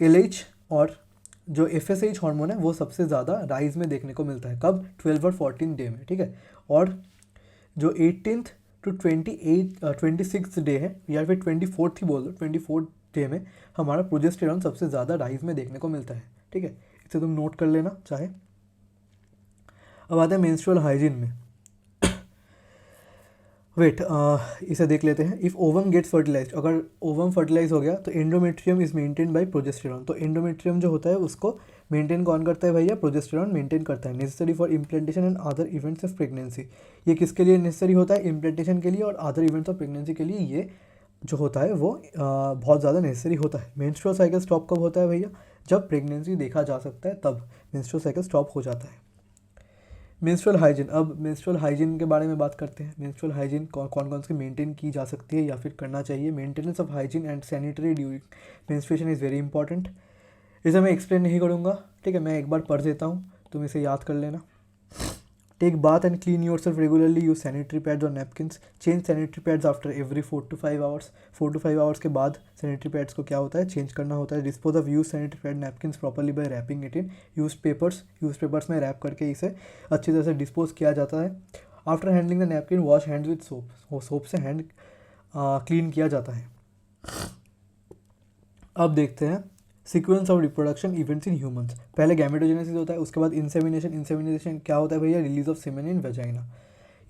LH और जो FSH हार्मोन है वो सबसे ज़्यादा राइज में देखने को मिलता है, कब, 12 और 14 डे में, ठीक है। और जो 18th to 26 डे है, या फिर 24th ही बोल दो, 24th डे में हमारा प्रोजेस्टेरॉन सबसे ज़्यादा राइज में देखने को मिलता है, ठीक है, इसे तुम नोट कर लेना चाहे। अब आते हैं मेंस्ट्रुअल हाइजीन में। इसे देख लेते हैं। इफ़ ओवम गेट्स फर्टिलाइज, अगर ओवम फर्टिलाइज हो गया तो endometrium is maintain by progesterone. तो एंडोमेट्रियम जो होता है उसको मेंटेन कौन करता है भैया, प्रोजेस्टेरॉन मेंटेन करता है। Necessary for implantation and other events of pregnancy, ये किसके लिए नेसेसरी होता है, इम्प्लांटेशन के लिए और अदर इवेंट्स ऑफ प्रेगनेंसी के लिए ये जो होता है वो बहुत ज़्यादा नेसेसरी होता है। मेंस्ट्रुअल साइकिल स्टॉप कब होता है भैया, जब प्रेगनेंसी देखा जा सकता है तब मेंस्ट्रुअल साइकिल स्टॉप हो जाता है। मेंस्ट्रुअल हाइजीन, अब मेंस्ट्रुअल हाइजीन के बारे में बात करते हैं। मेंस्ट्रुअल हाइजीन कौन कौन सी मेंटेन की जा सकती है या फिर करना चाहिए। Maintenance of hygiene and sanitary during menstruation is very important. इसे मैं एक्सप्लेन नहीं करूँगा, ठीक है, मैं एक बार पढ़ देता हूँ, तुम इसे याद कर लेना। Take bath and clean yourself regularly, use sanitary pads और napkins, change sanitary pads after every 4 to 5 hours. 4 to 5 hours के बाद सैनिटरी पैड्स को क्या होता है, चेंज करना होता है। Dispose of use sanitary pad napkins properly by wrapping it in use papers में रैप करके इसे अच्छी तरह से डिस्पोज किया जाता है। After handling the napkin wash hands with soap से हैंड क्लीन किया जाता है। अब देखते हैं sequence of reproduction events in humans. पहले गैमेटोजेनेसिस होता है, उसके बाद इंसेमिनेशन क्या होता है भैया, release of semen in vagina.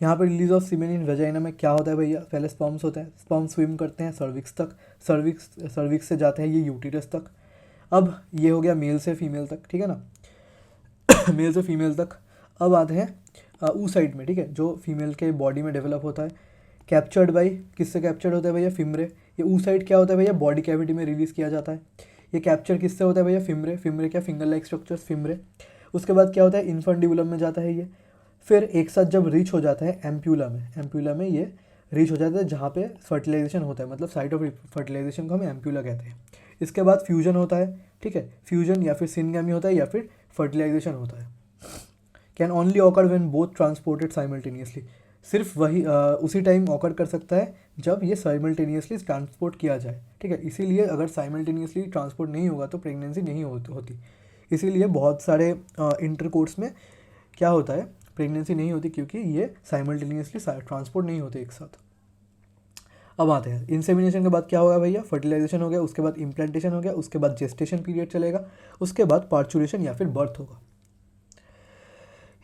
यहाँ पर release of semen in vagina में क्या होता है भैया, पहले स्पर्म्स होते हैं, स्पर्म स्विम करते हैं सर्विक्स तक, सर्विक्स से जाते हैं ये यूटिरस तक। अब ये हो गया मेल से फीमेल तक, ठीक है ना मेल से फीमेल तक। अब आते हैं ऊसाइड में, ठीक है, जो फीमेल के बॉडी में डेवलप होता है। कैप्चर्ड बाई, किससे कैप्चर्ड होता है भैया, फिमरे। ये ऊसाइड क्या होता है भैया, बॉडी कैविटी में रिलीज किया जाता है। ये कैप्चर किससे होता है भैया, फिमरे क्या, फिंगर लाइक स्ट्रक्चर्स, फिमरे। उसके बाद क्या होता है, इन्फंडिबुलम में जाता है ये, फिर एक साथ जब रीच हो जाता है एम्प्यूला में ये रीच हो जाता है जहाँ पे फर्टिलाइजेशन होता है, मतलब साइट ऑफ फर्टिलाइजेशन को हम एम्प्यूला कहते हैं। इसके बाद फ्यूजन होता है, ठीक है, फ्यूजन या फिर सिनगैमी होता है या फिर फर्टिलाइजेशन होता है। Can only occur when both transported simultaneously, सिर्फ वही उसी टाइम ऑकर कर सकता है जब ये साइमल्टेनियसली ट्रांसपोर्ट किया जाए, ठीक है। इसीलिए अगर साइमल्टेनियसली ट्रांसपोर्ट नहीं होगा तो प्रेगनेंसी नहीं होती। इसीलिए बहुत सारे इंटरकोर्स में क्या होता है, प्रेगनेंसी नहीं होती, क्योंकि ये साइमल्टेनियसली ट्रांसपोर्ट नहीं होते एक साथ। अब आते हैं इंसेमिनेशन के बाद क्या होगा भैया, फर्टिलाइजेशन हो गया, उसके बाद इम्प्लांटेशन हो गया, उसके बाद जेस्टेशन पीरियड चलेगा, उसके बाद पार्चुरेशन या फिर बर्थ होगा।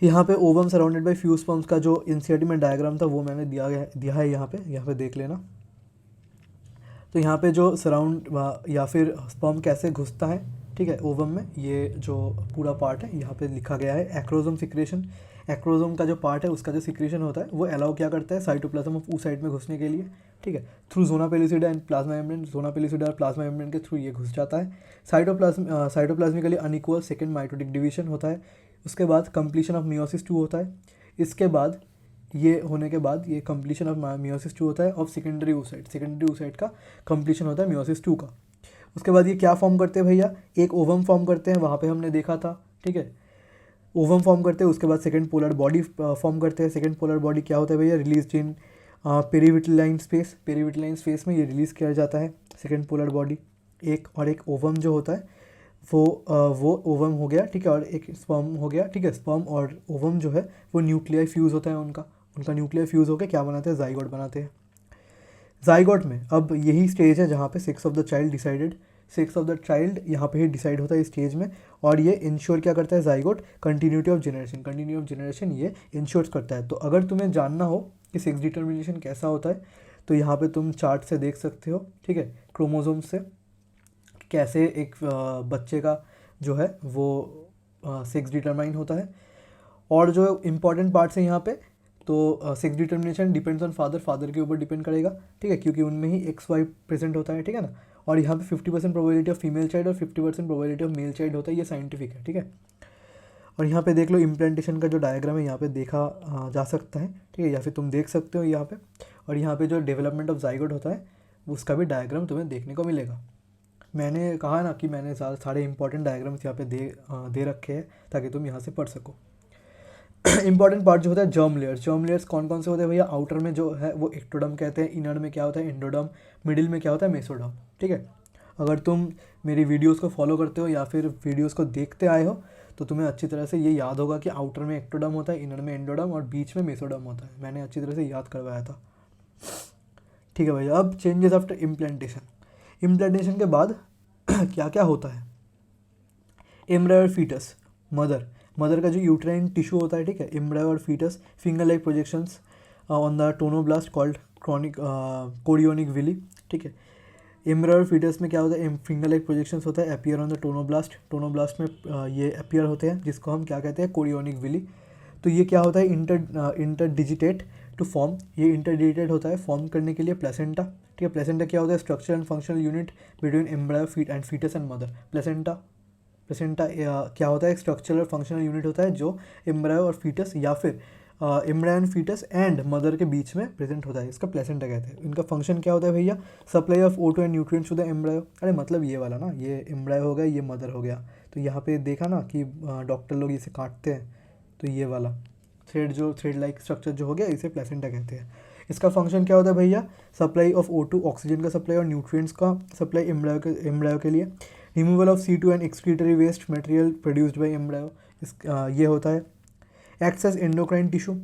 यहाँ पे ovum surrounded by few sperms का जो एनसीईआरटी में डायग्राम था वो मैंने दिया है यहाँ पे देख लेना। तो यहाँ पे जो सराउंड या फिर स्पर्म कैसे घुसता है, ठीक है, ओवम में, ये जो पूरा पार्ट है यहाँ पे लिखा गया है। एक्रोजोम सिक्रेशन, एक्रोजोम का जो पार्ट है उसका जो सिक्रेशन होता है वो अलाउ क्या करता है, साइटोप्लाज्म ऑफ oocyte में घुसने के लिए, ठीक है, through zona pellucida and plasma membrane, zona pellucida और प्लाज्मा मेम्ब्रेन के थ्रू ये घुस जाता है। Cytoplasmically unequal second mitotic division होता है। उसके बाद कंप्लीशन ऑफ मियोसिस 2 होता है। इसके बाद ये होने के बाद ये कंप्लीशन ऑफ मियोसिस 2 होता है और सेकेंडरी oocyte का कंप्लीशन होता है मियोसिस 2 का। उसके बाद ये क्या फॉर्म करते हैं भैया, एक ओवम फॉर्म करते हैं, वहाँ पे हमने देखा था, ठीक है, ओवम फॉर्म करते हैं। उसके बाद सेकेंड पोलर बॉडी फॉर्म करते हैं। सेकेंड पोलर बॉडी क्या होता है भैया, रिलीज इन पेरीविटलाइन स्पेस में ये रिलीज़ किया जाता है सेकेंड पोलर बॉडी। एक ओवम जो होता है वो ओवम हो गया, ठीक है, और एक स्पर्म हो गया, ठीक है। स्पर्म और ओवम जो है वो न्यूक्लियाई फ्यूज़ होता है, उनका न्यूक्लियाई फ्यूज़ होकर क्या बनाते हैं, जाइगोट बनाते हैं। जाइगोट में अब यही स्टेज है जहाँ पे सेक्स ऑफ द चाइल्ड यहाँ पे ही डिसाइड होता है इस स्टेज में, और ये इंश्योर क्या करता है, जाइगोट कंटिन्यूटी ऑफ जनरेशन ये इंश्योर करता है। तो अगर तुम्हें जानना हो कि सेक्स डिटर्मिनेशन कैसा होता है तो यहाँ पे तुम चार्ट से देख सकते हो, ठीक है, क्रोमोसोम से कैसे एक बच्चे का जो है वो सेक्स डिटरमाइन होता है। और जो इम्पॉर्टेंट पार्ट्स है यहाँ पे, तो sex determination depends on father के ऊपर डिपेंड करेगा, ठीक है, क्योंकि उनमें ही XY प्रेजेंट होता है, ठीक है ना। और यहाँ पे 50% प्रोबेबिलिटी ऑफ फीमेल चाइल्ड और 50% प्रोबेबिलिटी ऑफ मेल चाइल्ड होता है, ये साइंटिफिक है, ठीक है। और यहाँ पे देख लो इम्प्लांटेशन का जो डायग्राम है यहाँ पे देखा जा सकता है, ठीक है, या फिर तुम देख सकते हो यहाँ पे। और यहाँ पे जो डेवलपमेंट ऑफ जाइगोट होता है उसका भी डायग्राम तुम्हें देखने को मिलेगा। मैंने कहा ना कि मैंने सारे इंपॉर्टेंट डायग्राम्स यहाँ पे दे रखे हैं ताकि तुम यहाँ से पढ़ सको। इंपॉर्टेंट पार्ट जो होता है जर्म लेयर्स कौन कौन से होते हैं भैया, आउटर में जो है वो एक्टोडर्म कहते हैं, इनर में क्या होता है एंडोडर्म, मिडिल में क्या होता है मेसोडर्म, ठीक है। अगर तुम मेरी वीडियोस को फॉलो करते हो या फिर वीडियोस को देखते आए हो तो तुम्हें अच्छी तरह से ये याद होगा कि आउटर में एक्टोडर्म होता है, इनर में एंडोडर्म और बीच में मेसोडर्म होता है। मैंने अच्छी तरह से याद करवाया था, ठीक है भैया। अब चेंजेस आफ्टर इम्प्लांटेशन के बाद क्या क्या होता है, एम्ब्रायो और फीटस, मदर का जो यूट्राइन टिश्यू होता है, ठीक है, एम्ब्रायो और foetus, finger like projections on the trophoblast called chorionic villi, ठीक है। एम्ब्रायो और फीटस में क्या होता है, फिंगर लाइक प्रोजेक्शंस होता है, अपीयर ऑन द टोनोब्लास्ट में ये अपीयर होते हैं, जिसको हम क्या कहते हैं, कोरियोनिक विली। तो ये क्या होता है, इंटरडिजिटेट टू फॉर्म, ये इंटरडिजिटेट होता है फॉर्म करने के लिए प्लेसेंटा, ठीक है। प्लेसेंटा क्या होता है, structure and functional unit between embryo foetus and mother. Placenta क्या होता है, स्ट्रक्चरल और फंक्शनल यूनिट होता है जो एम्ब्रायो और फीटस या फिर embryo and foetus and mother के बीच में प्रेजेंट होता है, इसका प्लेसेंटा कहते हैं। इनका फंक्शन क्या होता है भैया, supply of O2 and nutrients to the embryo. अरे मतलब ये वाला ना, ये एम्ब्रायो हो गया, ये मदर हो गया। तो यहाँ पे देखा ना कि डॉक्टर लोग इसे काटते हैं, तो ये वाला थ्रेड लाइक स्ट्रक्चर जो हो गया इसे प्लेसेंटा कहते हैं। इसका फंक्शन क्या होता है भैया, सप्लाई ऑफ O2 ऑक्सीजन का सप्लाई और न्यूट्रिएंट्स का सप्लाई एम्ब्रायो के लिए। Removal of C2 and excretory waste material produced by embryo, ये होता है। एक्ट्स एज एंडोक्राइन टिश्यू,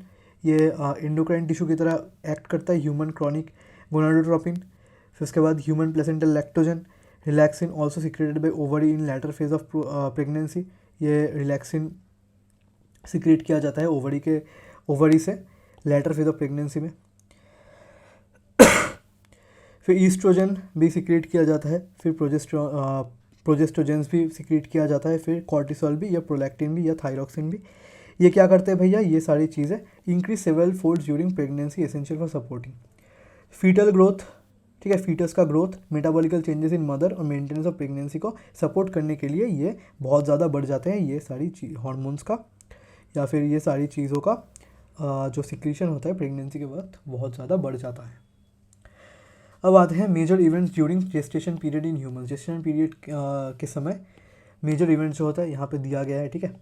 ये एंडोक्राइन टिश्यू की तरह एक्ट करता है। ह्यूमन क्रॉनिक गोनाडोट्रोपिन, फिर उसके बाद human placental lactogen, relaxin also secreted by ovary in later phase of pregnancy. ये रिलैक्सिन सिक्रेट किया जाता है ओवरी से लैटर फेज ऑफ प्रेगनेंसी में। फिर ईस्ट्रोजन भी सिक्रेट किया जाता है, फिर प्रोजेस्ट्रोजेंस भी सिक्रेट किया जाता है, फिर कॉर्टिसोल भी या प्रोलैक्टिन भी या थायरॉक्सिन भी। ये क्या करते हैं भैया, ये सारी चीज़ें increase several folds during pregnancy essential for supporting foetal growth, ठीक है। फीटस का growth, metabolical changes in mother और मेंटेनेंस ऑफ प्रेगनेंसी को सपोर्ट करने के लिए ये बहुत ज़्यादा बढ़ जाते हैं, ये सारी हार्मोन्स का या फिर ये सारी चीज़ों का जो सिक्रीशन होता है प्रेगनेंसी के वक्त बहुत ज़्यादा बढ़ जाता है। अब आते हैं major events during gestation period in human. Gestation period के समय मेजर इवेंट जो होता है यहाँ पे दिया गया है, ठीक है।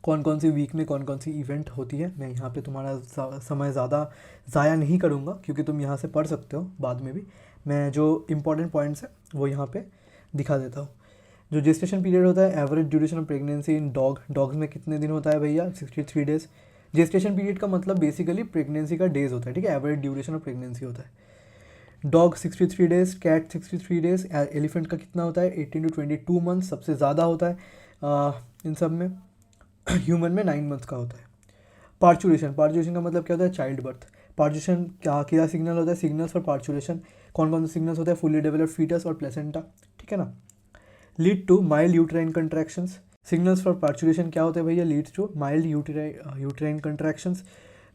कौन कौन सी वीक में कौन कौन सी इवेंट होती है। मैं यहाँ पे तुम्हारा समय ज़्यादा ज़ाया नहीं करूँगा क्योंकि तुम यहाँ से पढ़ सकते हो बाद में भी। मैं जो इंपॉर्टेंट पॉइंट्स है वो यहाँ पे दिखा देता हूँ। जो जेस्टेशन पीरियड होता है, average duration of pregnancy in dogs में कितने दिन होता है भैया, 63 डेज। जेस्टेशन पीरियड का मतलब बेसिकली प्रेगनेंसी का डेज होता है, ठीक है। एवरेज ड्यूरेशन ऑफ प्रेगनेंसी होता है। Dog 63 days, cat 63 days, elephant का कितना होता है 18 to 22 मंथ सबसे ज़्यादा होता है इन सब में। ह्यूमन में 9 मंथ्स का होता है। पार्चुरेशन का मतलब क्या होता है, चाइल्ड बर्थ। पार्चुरेशन क्या सिग्नल होता है, सिग्नल्स फॉर पार्चुरेशन कौन कौन से सिग्नल्स होते हैं, फुली डेवलप्ड फीटस और प्लेसेंटा, ठीक है ना। Lead to mild uterine contractions. Signals for parturition क्या होते हैं भैया, leads to mild uterine contractions.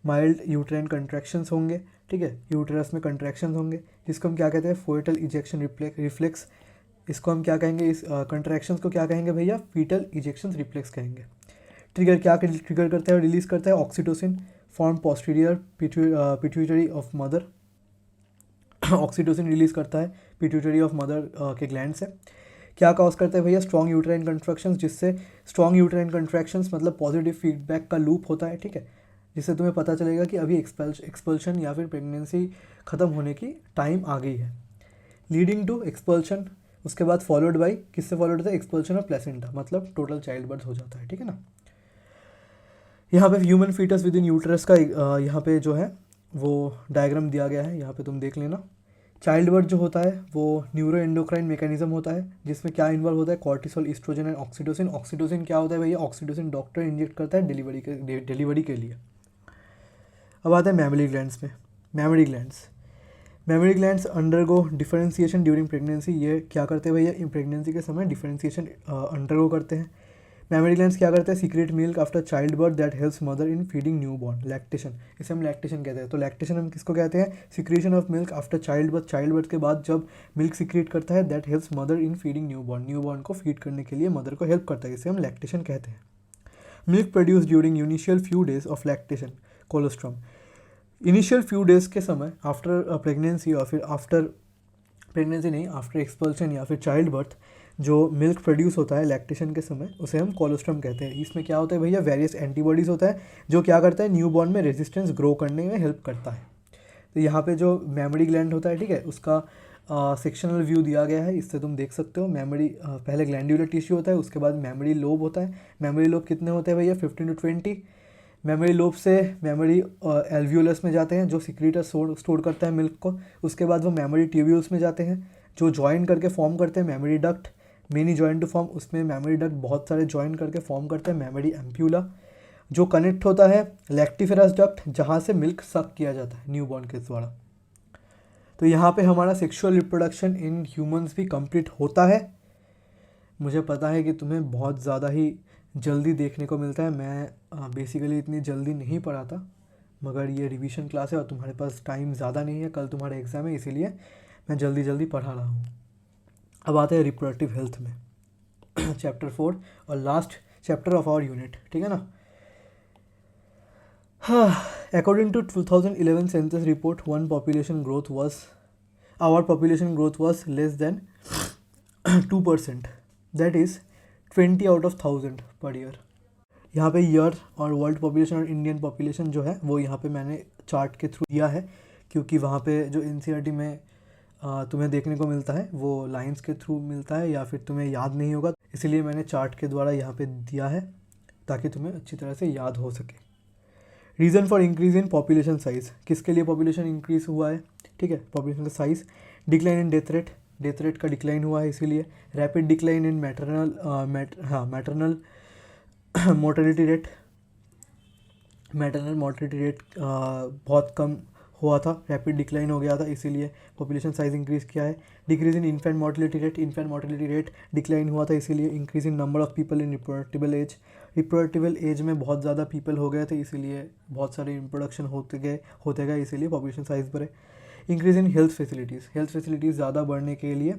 Mild uterine contractions होंगे, ठीक है। यूट्रस में कंट्रैक्शंस होंगे जिसको हम क्या कहते हैं, फोएटल इजेक्शन रिफ्लेक्स। इसको हम क्या कहेंगे, इस कंट्रैक्शंस को क्या कहेंगे भैया, फीटल इजेक्शन रिफ्लेक्स कहेंगे। ट्रिगर क्या ट्रिगर करता है, रिलीज करता है oxytocin form posterior pituitary of mother. Oxytocin release करता है पिट्यूटरी ऑफ मदर के ग्लैंड से। क्या कॉज करता है भैया, स्ट्रॉन्ग यूट्राइन कंट्रैक्शंस, जिससे स्ट्रॉन्ग यूट्राइन कंट्रैक्शंस मतलब पॉजिटिव फीडबैक का लूप होता है, ठीक है। जिससे तुम्हें पता चलेगा कि अभी एक्सपल्शन या फिर प्रेगनेंसी ख़त्म होने की टाइम आ गई है। लीडिंग टू एक्सपल्शन, उसके बाद फॉलोड बाई, किससे फॉलोड होता है, एक्सपल्शन ऑफ प्लेसेंटा, मतलब टोटल चाइल्ड बर्थ हो जाता है, ठीक है ना। यहाँ पे human foetus within uterus का यहाँ पे जो है वो डायग्राम दिया गया है, यहाँ पे तुम देख लेना। चाइल्ड बर्थ जो होता है वो न्यूरो एंडोक्राइन मैकेनिज्म होता है जिसमें क्या इन्वॉल्व होता है, cortisol, oestrogen and oxytocin. Oxytocin क्या होता है भैया, ऑक्सीटोसिन डॉक्टर इंजेक्ट करता है डिलीवरी के लिए। अब आते हैं मैमरी ग्लैंड्स में। Memory glands undergo differentiation during pregnancy. ये क्या करते हैं भैया, इन प्रेगनेंसी के समय डिफरेंशिएशन अंडरगो करते हैं। मैमरी ग्लैंड्स क्या करते हैं, secret milk after child birth that helps mother in feeding new born. Lactation, इसे हम लैक्टेशन कहते हैं। तो लैक्टेशन हम किसको कहते हैं, secretion of milk after child birth. Child birth के बाद जब मिल्क सीक्रेट करता है that helps mother in feeding new born को फीड करने के लिए मदर को हेल्प करता है, इसे हम लैक्टेशन कहते हैं। Milk produce during initial few days of lactation, colostrum. Initial few days के समय आफ्टर प्रेगनेंसी और फिर आफ्टर प्रेगनेंसी नहीं, आफ्टर एक्सपल्शन या फिर चाइल्ड बर्थ जो मिल्क प्रोड्यूस होता है लैक्टेशन के समय उसे हम कोलोस्ट्रम कहते हैं। इसमें क्या होता है भैया, वेरियस एंटीबॉडीज़ होता है जो क्या करता है, न्यू बॉर्न में रेजिस्टेंस ग्रो करने में हेल्प करता है। तो यहाँ पे जो मैमरी ग्लैंड होता है, ठीक है, उसका सेक्शनल व्यू दिया गया है, इससे तुम देख सकते हो। मैमरी पहले ग्लैंडुलर टिश्यू होता है, उसके बाद मैमरी लोब होता है। मैमरी लोब कितने होते हैं भैया, 15 to 20। मेमोरी लोब से मेमोरी एल्वियोलस में जाते हैं जो सिक्रीटर स्टोर करता है मिल्क को। उसके बाद वो मेमोरी ट्यूब्यूल्स में जाते हैं जो ज्वाइन करके फॉर्म करते हैं mammary duct. Many join to form, उसमें मेमोरी डक्ट बहुत सारे ज्वाइन करके फॉर्म करते हैं मेमोरी एम्प्यूला, जो कनेक्ट होता है लैक्टिफेरस डक्ट जहाँ से मिल्क सक किया जाता है न्यूबॉर्न के द्वारा। तो यहाँ पे हमारा सेक्सुअल रिप्रोडक्शन इन ह्यूमंस भी कंप्लीट होता है। मुझे पता है कि तुम्हें बहुत ज़्यादा ही जल्दी देखने को मिलता है। मैं बेसिकली इतनी जल्दी नहीं पढ़ाता, मगर ये रिवीजन क्लास है और तुम्हारे पास टाइम ज़्यादा नहीं है, कल तुम्हारा एग्ज़ाम है, इसीलिए मैं जल्दी जल्दी पढ़ा रहा हूँ। अब आते हैं रिप्रोडक्टिव हेल्थ में चैप्टर 4 और last chapter of our unit, ठीक है ना। According to 2011 census report our population growth was less than 2%, that is 20 out of 1000 per year. यहाँ पे ईयर और वर्ल्ड पॉपुलेशन और इंडियन पॉपुलेशन जो है वो यहाँ पे मैंने चार्ट के थ्रू दिया है, क्योंकि वहाँ पे जो एनसीईआरटी में तुम्हें देखने को मिलता है वो लाइंस के थ्रू मिलता है या फिर तुम्हें याद नहीं होगा, इसीलिए मैंने चार्ट के द्वारा यहाँ पे दिया है ताकि तुम्हें अच्छी तरह से याद हो सके। Reason for increase in population size, किसके लिए पॉपुलेशन इंक्रीज़ हुआ है, ठीक है, पॉपुलेशन का size. Decline in death rate का डिक्लाइन हुआ है इसीलिए। Rapid decline in maternal mortality rate, बहुत कम हुआ था, रैपिड डिक्लाइन हो गया था, इसीलिए पॉपुलेशन साइज इंक्रीज़ किया है। Decrease in infant mortality rate decline हुआ था, इसीलिए increase in number of people in reproductive age में बहुत ज़्यादा पीपल हो गए थे, इसीलिए बहुत सारे रिप्रोडक्शन होते गए, इसीलिए पॉपुलेशन साइज बढ़े। इंक्रीज इन हेल्थ फैसिलिटीज़ ज़्यादा बढ़ने के लिए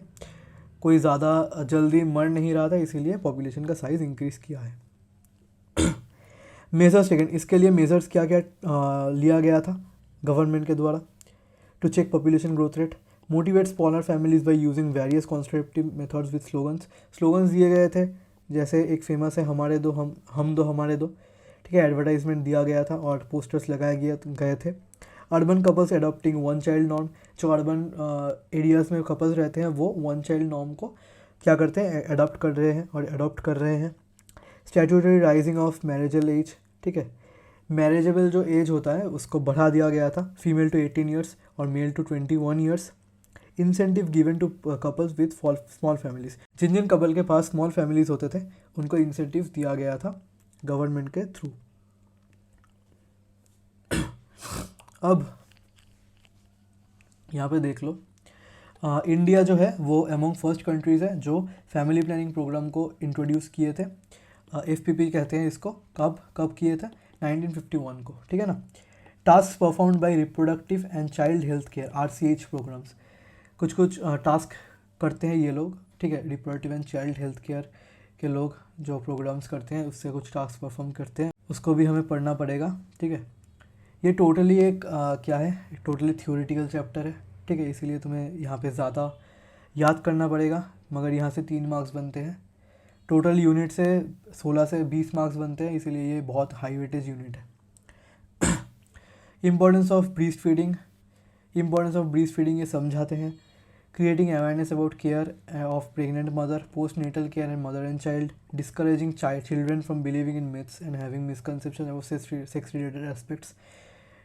कोई ज़्यादा जल्दी मर नहीं रहा था, इसीलिए पॉपुलेशन का साइज़ इंक्रीज़ किया है। मेजर्स टेकन, इसके लिए मेजर्स क्या क्या लिया गया था गवर्नमेंट के द्वारा to check population growth rate. Motivate smaller families by using various constructive methods with slogans दिए गए थे, जैसे एक फेमस है हमारे दो हम दो हमारे दो, ठीक है। एडवर्टाइजमेंट दिया गया था और पोस्टर्स लगाए गए थे। Urban couples adopting one child norm, जो अर्बन एरियाज़ में कपल्स रहते हैं वो वन चाइल्ड नॉर्म को क्या करते हैं, अडॉप्ट कर रहे हैं। स्टैट्यूटरी राइजिंग ऑफ मैरिजल एज, ठीक है, मैरिजेबल जो एज होता है उसको बढ़ा दिया गया था, फीमेल टू 18 ईयर्स और male to 21 years. Incentive given to couples with small families, जिन कपल के पास स्मॉल फैमिलीज होते थे उनको इंसेंटिव दिया गया था गवर्नमेंट के थ्रू। अब यहाँ पे देख लो, इंडिया जो है वो अमंग फर्स्ट कंट्रीज़ है जो फैमिली प्लानिंग प्रोग्राम को इंट्रोड्यूस किए थे। FPP कहते हैं इसको। कब किए थे, 1951 को, ठीक है ना। Task performed by reproductive and child health care RCH programmes, कुछ टास्क करते हैं ये लोग, ठीक है। Reproductive and child health care के लोग जो प्रोग्राम्स करते हैं उससे कुछ टास्क परफॉर्म करते हैं, उसको भी हमें पढ़ना पड़ेगा, ठीक है। ये टोटली एक क्या है, टोटली थ्योरेटिकल चैप्टर है, ठीक है, इसीलिए तुम्हें यहाँ पे ज़्यादा याद करना पड़ेगा, मगर यहाँ से 3 मार्क्स बनते हैं। टोटल यूनिट से 16 से 20 मार्क्स बनते हैं, इसीलिए ये बहुत हाई वेटेज यूनिट है। इम्पोर्टेंस ऑफ ब्रीस्ट फीडिंग ये समझाते हैं। Creating awareness about care of pregnant mother, postnatal care and mother and child, discouraging children from believing in myths and having misconception about sex related aspects,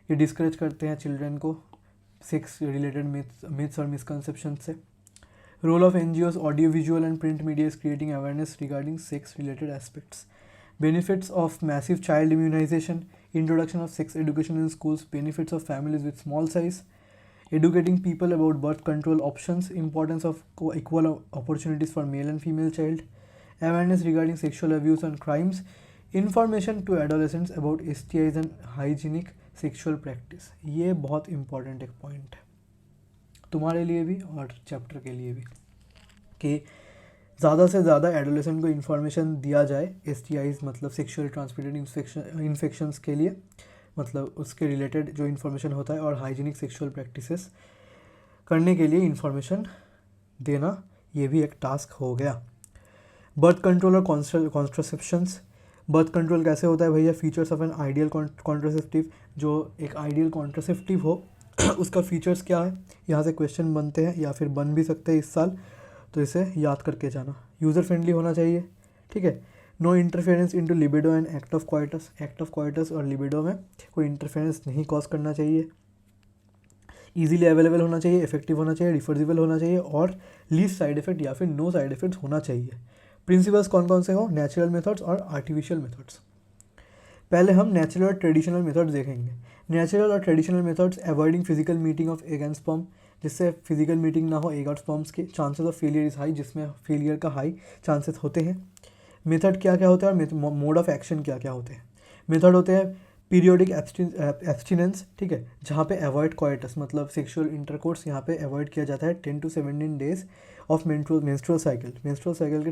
ये discourage करते हैं children को sex related myths और misconception से। Role of NGOs, audio visual and print media is creating awareness regarding sex related aspects. Benefits of massive child immunisation, introduction of sex education in schools, benefits of families with small size, educating people about birth control options, importance of equal opportunities for male and female child, awareness regarding sexual abuse and crimes, information to adolescents about STIs and hygienic sexual practice। ये बहुत important एक point है तुम्हारे लिए भी और chapter के लिए भी, कि ज़्यादा से ज़्यादा एडोलेसेंट को इन्फॉर्मेशन दिया जाए STIs मतलब सेक्शुअली ट्रांसमिटेड इन्फेक्शंस के लिए, मतलब उसके रिलेटेड जो इन्फॉर्मेशन होता है, और हाइजीनिक सेक्सुअल प्रैक्टिसेस करने के लिए इन्फॉर्मेशन देना, ये भी एक टास्क हो गया। बर्थ कंट्रोल और कॉन्ट्रासेप्शंस, बर्थ कंट्रोल कैसे होता है भैया, features of an ideal contraceptive, जो एक आइडियल कॉन्ट्रासेप्टिव हो उसका फीचर्स क्या है, यहाँ से क्वेश्चन बनते हैं या फिर बन भी सकते हैं इस साल, तो इसे याद करके जाना। यूज़र फ्रेंडली होना चाहिए, ठीक है। No interference into libido and act of coitus और लिबिडो में कोई इंटरफेरेंस नहीं कॉज करना चाहिए। इजीली अवेलेबल होना चाहिए, इफेक्टिव होना चाहिए, रिवर्सिबल होना चाहिए, और लीस्ट साइड इफेक्ट या फिर नो साइड इफेक्ट्स होना चाहिए। प्रिंसिपल्स कौन कौन से हो, नेचुरल मेथड्स और आर्टिफिशियल मेथड्स। पहले हम नेचुरल और ट्रेडिशनल मेथड्स देखेंगे। नेचुरल और traditional methods, avoiding physical meeting of egg and sperm, जिससे फिजिकल मीटिंग ना हो एग और स्पर्म्स के, chances of failure is high, जिसमें फेलियर का हाई चांसेस होते हैं। मेथड क्या क्या होता है और मोड ऑफ एक्शन क्या क्या होते हैं। मेथड होते हैं पीरियोडिक एब्सटिनेंस, ठीक है, जहाँ पे अवॉइड कोइटस मतलब सेक्सुअल इंटरकोर्स यहाँ पे अवॉइड किया जाता है 10 to 17 days of menstrual cycle के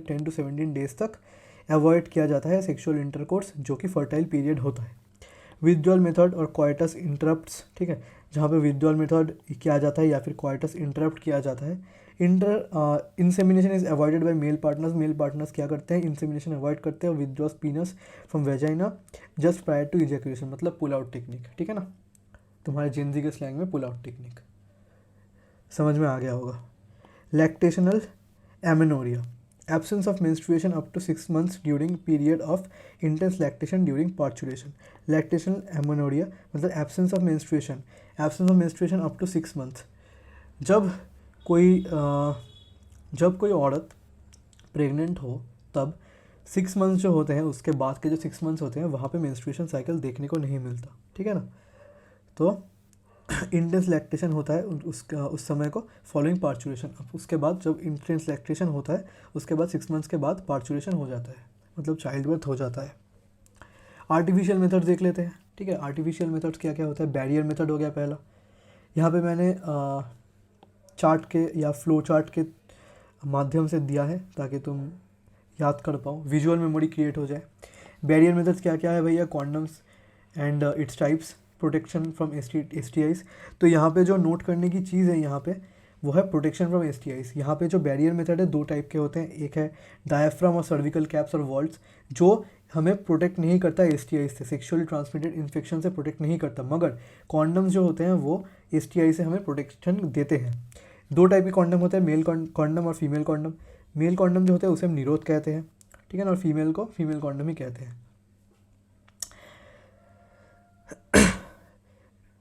10 to 17 डेज तक अवॉइड किया जाता है सेक्सुअल इंटरकोर्स, जो कि फर्टाइल पीरियड होता है। विथड्रॉल मेथड और कोइटस इंटरप्ट्स, ठीक है, जहाँ पे विथड्रॉल मेथड किया जाता है या फिर कोइटस इंटरप्ट किया जाता है। Insemination is avoided by male partners क्या करते हैं, इंसेमिनेशन अवॉइड करते हैं, withdraws penis from vagina just prior to ejaculation, मतलब पुल आउट टेक्निक, ठीक है ना, तुम्हारे जेनजी के स्लैंग में पुल आउट टेक्निक समझ में आ गया होगा। Lactational amenorrhoea, absence of menstruation up to 6 months during period of intense lactation during parturition। lactational amenorrhea मतलब absence of menstruation up to 6 months। जब कोई औरत प्रेग्नेंट हो तब 6 मंथ्स जो होते हैं, उसके बाद के जो 6 मंथ्स होते हैं वहाँ पे मेंस्ट्रुएशन साइकिल देखने को नहीं मिलता, ठीक है ना। तो इंटेंस लैक्टेशन होता है उस समय को फॉलोइंग पार्चुरेशन। उसके बाद जब इंटेंस लैक्टेशन होता है उसके बाद 6 मंथ्स के बाद पार्चुरेशन हो जाता है, मतलब चाइल्ड बर्थ हो जाता है। आर्टिफिशियल मेथड देख लेते हैं, ठीक है। आर्टिफिशियल मेथड्स क्या क्या होता है। बैरियर मेथड हो गया पहला, यहाँ पे मैंने चार्ट के या फ्लो चार्ट के माध्यम से दिया है ताकि तुम याद कर पाओ, विजुअल मेमोरी क्रिएट हो जाए। बैरियर मेथड्स क्या क्या है भैया? Condoms and its types, protection from STIs। तो यहाँ पे जो नोट करने की चीज़ है यहाँ पे वो है प्रोटेक्शन फ्रॉम STIs। यहाँ पे जो बैरियर मेथड है दो टाइप के होते हैं, एक है डायफ्राम और सर्विकल कैप्स और वॉल्ट्स, जो हमें प्रोटेक्ट नहीं करता STI से, सेक्सुअली ट्रांसमिटेड इन्फेक्शन से प्रोटेक्ट नहीं करता, मगर कॉन्डम्स जो होते हैं वो STI से हमें प्रोटेक्शन देते हैं। दो टाइप के कॉन्डम होते हैं, मेल कॉन्डम और फीमेल कॉन्डम। मेल कॉन्डम जो होते हैं उसे हम निरोध कहते हैं, ठीक है ना, और फीमेल को फीमेल कॉन्डम ही कहते हैं।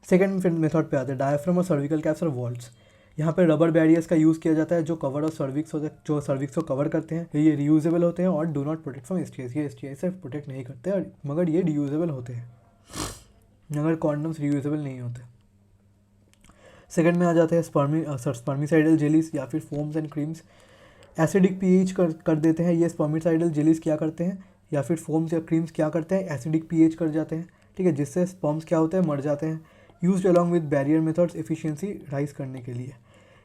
सेकेंड मेथड पे आते हैं डायफ्राम और सर्विकल कैप्स और वॉल्ट्स। यहाँ पे रबर बैरियर्स का यूज़ किया जाता है जो कवर और सर्विक्स होते हैं, जो सर्विक्स को कवर करते हैं। ये रियूजेबल होते हैं और do not protect from STIs। ये STI से प्रोटेक्ट नहीं करते और मगर ये रियूजेबल होते हैं, मगर कॉन्डम्स रियूजेबल नहीं होते। सेकंड में आ जाते हैं स्पर्मिसाइडल जेलीज या फिर foams and creams. Acidic pH कर देते हैं ये स्पर्मिसाइडल जेलीज, क्या करते हैं, या फिर फोम्स या क्रीम्स क्या करते हैं, एसिडिक pH कर जाते हैं, ठीक है, जिससे स्पर्म्स क्या होते हैं, मर जाते हैं। Used along with barrier methods efficiency rise करने के लिए।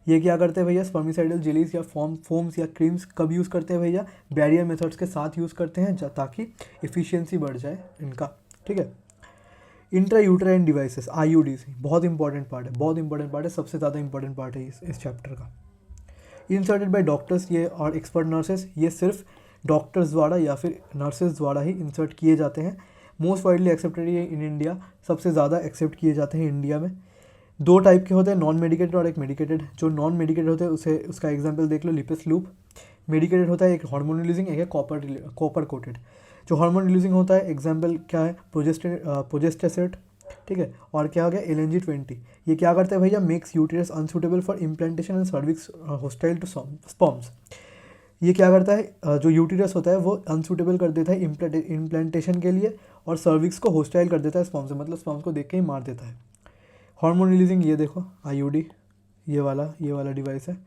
ये क्या करते हैं भैया? स्पर्मिसाइडल जेलीज या फोम्स या क्रीम्स कब यूज़ करते हैं भैया? बैरियर मेथड्स के साथ यूज़ करते हैं ताकि एफिशिएंसी बढ़ जाए इनका, ठीक है। इंट्रा यूटेराइन डिवाइसेस, IUDs, बहुत इंपॉर्टेंट पार्ट है, बहुत इंपॉर्टेंट पार्ट है, सबसे ज़्यादा इंपॉर्टेंट पार्ट है इस चैप्टर का। इंसर्टेड बाय डॉक्टर्स ये और एक्सपर्ट नर्सेस, ये सिर्फ डॉक्टर्स द्वारा या फिर नर्सेज द्वारा ही इंसर्ट किए जाते हैं। मोस्ट वाइडली एक्सेप्टेड ये इन इंडिया, सबसे ज़्यादा एक्सेप्ट किए जाते हैं इंडिया में। दो टाइप के होते हैं, नॉन मेडिकेटेड और एक मेडिकेटेड। जो नॉन मेडिकेटेड होते हैं उसे उसका एग्जांपल देख लो, लिपिस लूप। मेडिकेटेड होता है एक हार्मोन रिलीजिंग, एक है कॉपर कोटेड। जो हार्मोन रिलीजिंग होता है एग्जांपल क्या है? प्रोजेस्टेसेट, ठीक है, और क्या हो गया? LNG-20। ये क्या करता है भैया? Makes uterus unsuitable for implantation and cervix hostile to sperms. ये क्या करता है? जो यूटेरस होता है वो अनसूटेबल कर देता है इम्प्लांटेशन के लिए, और सर्विक्स को होस्टाइल कर देता है स्पर्म से, मतलब स्पर्म्स को देख के ही मार देता है। हार्मोन रिलीजिंग ये देखो IUD, ये वाला डिवाइस है।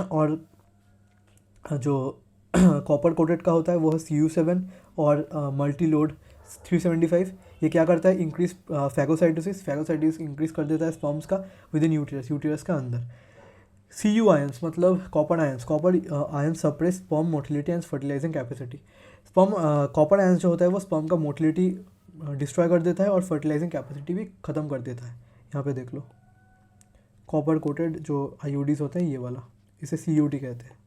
और जो कॉपर कोटेड का होता है वो है CU7 और मल्टी लोड 375। ये क्या करता है? इंक्रीज फैगोसाइटोसिस इंक्रीज कर देता है स्पर्म्स का विद इन यूटेरस का अंदर। CU आयंस मतलब copper ions suppress sperm motility and fertilising capacity. Copper ions जो होता है वो स्पर्म का मोटिलिटी डिस्ट्रॉय कर देता है और फर्टिलाइजिंग कैपेसिटी भी ख़त्म कर देता है। यहाँ पे देख लो, कॉपर कोटेड जो IUDs होते हैं ये वाला, इसे CUD कहते हैं।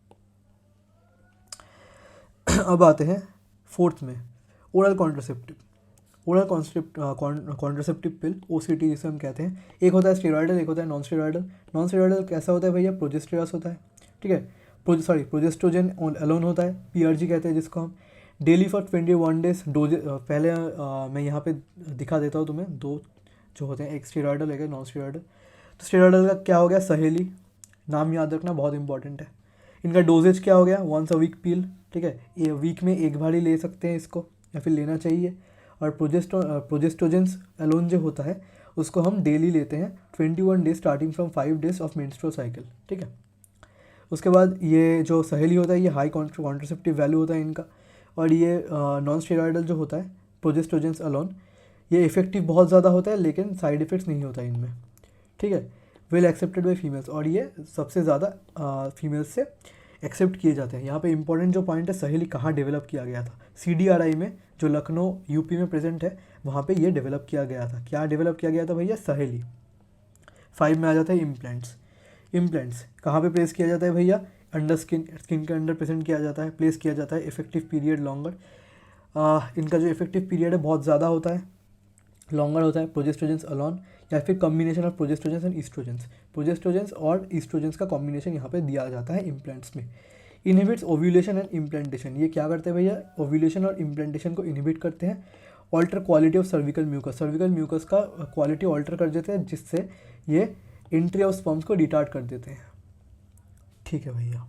अब आते हैं फोर्थ में, ओरल कॉन्ट्रासेप्टिव पिल, OCT जिसे हम कहते हैं। एक होता है स्टेरॉयडल, एक होता है नॉन स्टेरॉयडल कैसा होता है भैया? प्रोजेस्टेरस होता है, ठीक है, प्रोजेस्ट्रोजन अलोन होता है, PRG कहते हैं जिसको हम। Daily for 21 days dose. पहले मैं यहाँ पे दिखा देता हूँ तुम्हें, दो जो होते हैं, एक स्टेरॉयडल एक नॉन स्टेरॉयडल। तो स्टेरॉयडल का क्या हो गया? सहेली, नाम याद रखना बहुत इंपॉर्टेंट है। इनका डोजेज क्या हो गया? वंस अ वीक पिल, ठीक है, ये वीक में एक बार ही ले सकते हैं इसको, या फिर लेना चाहिए। और प्रोजेस्ट्रोजेंस अलोन जो होता है उसको हम डेली लेते हैं 21 days starting from 5 days of menstrual cycle, ठीक है। उसके बाद ये जो सहेली होता है ये हाई कॉन्ट्रासेप्टिव वैल्यू होता है इनका। और ये नॉन स्टेरॉयडल जो होता है प्रोजेस्ट्रोजेंस अलोन, ये इफेक्टिव बहुत ज़्यादा होता है लेकिन साइड इफ़ेक्ट्स नहीं होता इनमें, ठीक है। वेल एक्सेप्टेड बाई फीमेल्स, और ये सबसे ज़्यादा फीमेल्स से एक्सेप्ट किए जाते हैं। यहाँ पे इंपॉर्टेंट जो पॉइंट है, सहेली कहाँ डेवलप किया गया था? CDRI में, जो लखनऊ UP में प्रेजेंट है, वहाँ पे ये डेवलप किया गया था। क्या डेवलप किया गया था भैया? सहेली। 5 में आ जाता है इम्प्लांट्स कहाँ पे प्लेस किया जाता है भैया? अंडर स्किन के अंडर प्रेजेंट किया जाता है, प्लेस किया जाता है। इफेक्टिव पीरियड लॉन्गर, इनका जो इफेक्टिव पीरियड है बहुत ज़्यादा होता है, लॉन्गर होता है। प्रोजेस्ट्रोजेंस अलोन या फिर कॉम्बिनेशन ऑफ प्रोजेस्ट्रोजेंस एंड ईस्ट्रोजेंस, प्रोजेस्ट्रोजेंस और ईस्ट्रोजेंस का कॉम्बिनेशन यहाँ पे दिया जाता है इम्प्लांट्स में। इनहिबिट्स ओव्यूलेशन एंड इम्प्लांटेशन, ये क्या करते हैं भैया? ओव्यूलेशन और इम्प्लांटेशन को इनहिबिट करते हैं। Alter quality of cervical mucus का क्वालिटी ऑल्टर कर देते हैं, जिससे ये एंट्री ऑफ स्पर्म्स को रिटार्ड कर देते हैं, ठीक है भैया।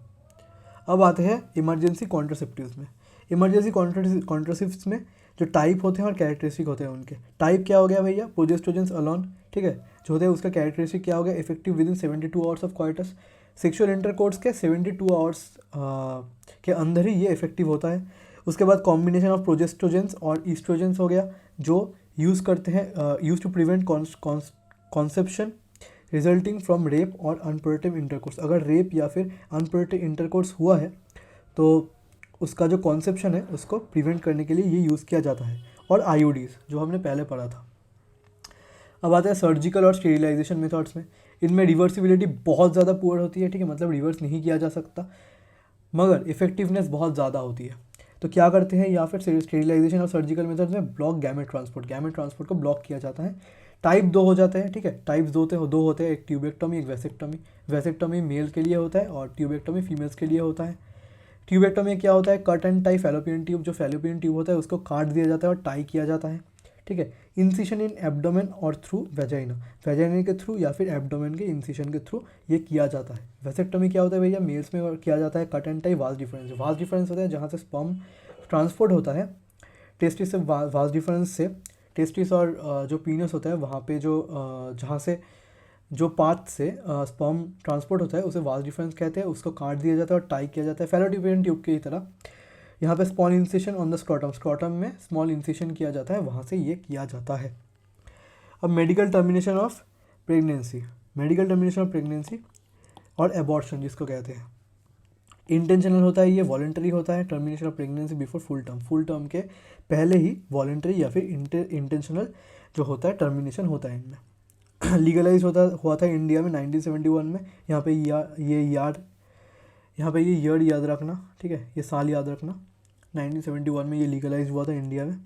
अब आते हैं इमरजेंसी कॉन्ट्रासेप्टिव्स में। इमरजेंसी कॉन्ट्रासेप्टिव्स में जो टाइप होते हैं और कैरेक्टरिस्टिक होते हैं उनके। टाइप क्या हो गया भैया? प्रोजेस्ट्रोजेंस अलोन, ठीक है, जो होते हैं उसका कैरेक्टरिस्टिक क्या हो गया? Effective with in 72 hours of coitus. Sexual intercourse के 72 आवर्स के अंदर ही ये इफेक्टिव होता है। उसके बाद कॉम्बिनेशन ऑफ प्रोजेस्ट्रोजेंस और ईस्ट्रोजेंस हो गया, जो यूज़ करते हैं use to prevent conception resulting from rape और अनप्रोटेक्टिव इंटरकोर्स। अगर रेप या फिर अनप्रोटेक्टिव इंटरकोर्स हुआ है तो उसका जो कॉन्सेप्शन है उसको प्रिवेंट करने के लिए ये यूज़ किया जाता है। और आईयूडीज़ जो हमने पहले पढ़ा था। अब आते हैं सर्जिकल और स्टेरिलाइजेशन मेथड्स में। इनमें रिवर्सिबिलिटी बहुत ज़्यादा पुअर होती है, ठीक है, मतलब रिवर्स नहीं किया जा सकता, मगर इफेक्टिवनेस बहुत ज़्यादा होती है। तो क्या करते हैं, या फिर स्टेरिलाइजेशन और सर्जिकल मेथड्स में ब्लॉक गैमेट ट्रांसपोर्ट को ब्लॉक किया जाता है। टाइप 2 हो जाते हैं, ठीक है, टाइप्स दो होते हैं, एक ट्यूबेक्टोमी एक वैसेक्टोमी। वैसेक्टोमी मेल के लिए होता है और ट्यूबेक्टोमी फीमेल्स के लिए होता है। ट्यूबेक्टोमी क्या होता है, cut and tie fallopian tube, जो फैलोपियन ट्यूब होता है उसको काट दिया जाता है और टाई किया जाता है, ठीक है। इंसिशन इन एब्डोमेन और थ्रू वेजाइना, वेजाइना के थ्रू या फिर एब्डोमेन के इंसिशन के थ्रू ये किया जाता है। वैसेक्टोमी क्या होता है भैया, मेल्स में किया जाता है, cut and tie vas deferens होता है, जहाँ से स्पर्म ट्रांसपोर्ट होता है टेस्टिस से, वास डिफरेंस से टेस्टिस और जो पीनस होता है वहाँ पे जो जहाँ से जो पाथ से स्पर्म ट्रांसपोर्ट होता है उसे वास डिफरेंस कहते हैं। उसको काट दिया जाता है और टाई किया जाता है फैलोपियन ट्यूब की तरह। यहाँ पे small incision on the scrotum में स्मॉल इंसिशन किया जाता है, वहाँ से ये किया जाता है। अब मेडिकल टर्मिनेशन ऑफ प्रेगनेंसी और एबॉर्शन जिसको कहते हैं, इंटेंशनल होता है, ये वॉलंटरी होता है। Termination of pregnancy before full term के पहले ही वॉलंटरी या फिर इंटेंशनल जो होता है टर्मिनेशन होता है इनमें। लीगलाइज हुआ था इंडिया में 1971 में। यहाँ पे ये ईयर याद रखना, ठीक है, ये साल याद रखना। 1971 में ये लीगलाइज हुआ था इंडिया में।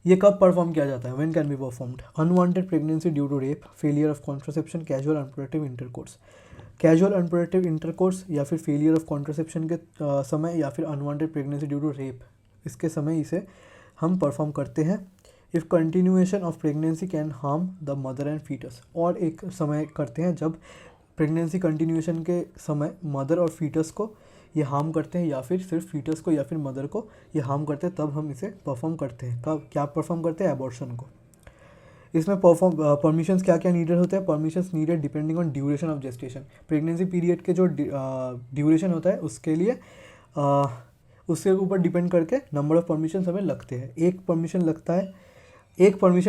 ये कब परफॉर्म किया जाता है, when can be performed, unwanted pregnancy due to rape, failure of contraception, casual unprotective intercourse. Casual unprotective intercourse या फिर फेलियर ऑफ कॉन्ट्रासेप्शन के समय, या फिर unwanted pregnancy due to rape, इसके समय इसे हम परफॉर्म करते हैं। If continuation of pregnancy can harm the mother and foetus, और एक समय करते हैं जब प्रेगनेंसी कंटिन्यूएशन के समय मदर और फीटस को ये हार्म करते हैं, या फिर सिर्फ फीटस को या फिर मदर को ये हार्म करते हैं, तब हम इसे परफॉर्म करते हैं। कब क्या परफॉर्म करते हैं, एबॉर्शन को। इसमें परमिशंस क्या क्या नीडेड होते हैं, permissions needed depending on duration of gestation. Pregnancy period के जो ड्यूरेशन होता है उसके लिए उसके ऊपर डिपेंड करके नंबर ऑफ परमिशन हमें लगते हैं। एक परमिशन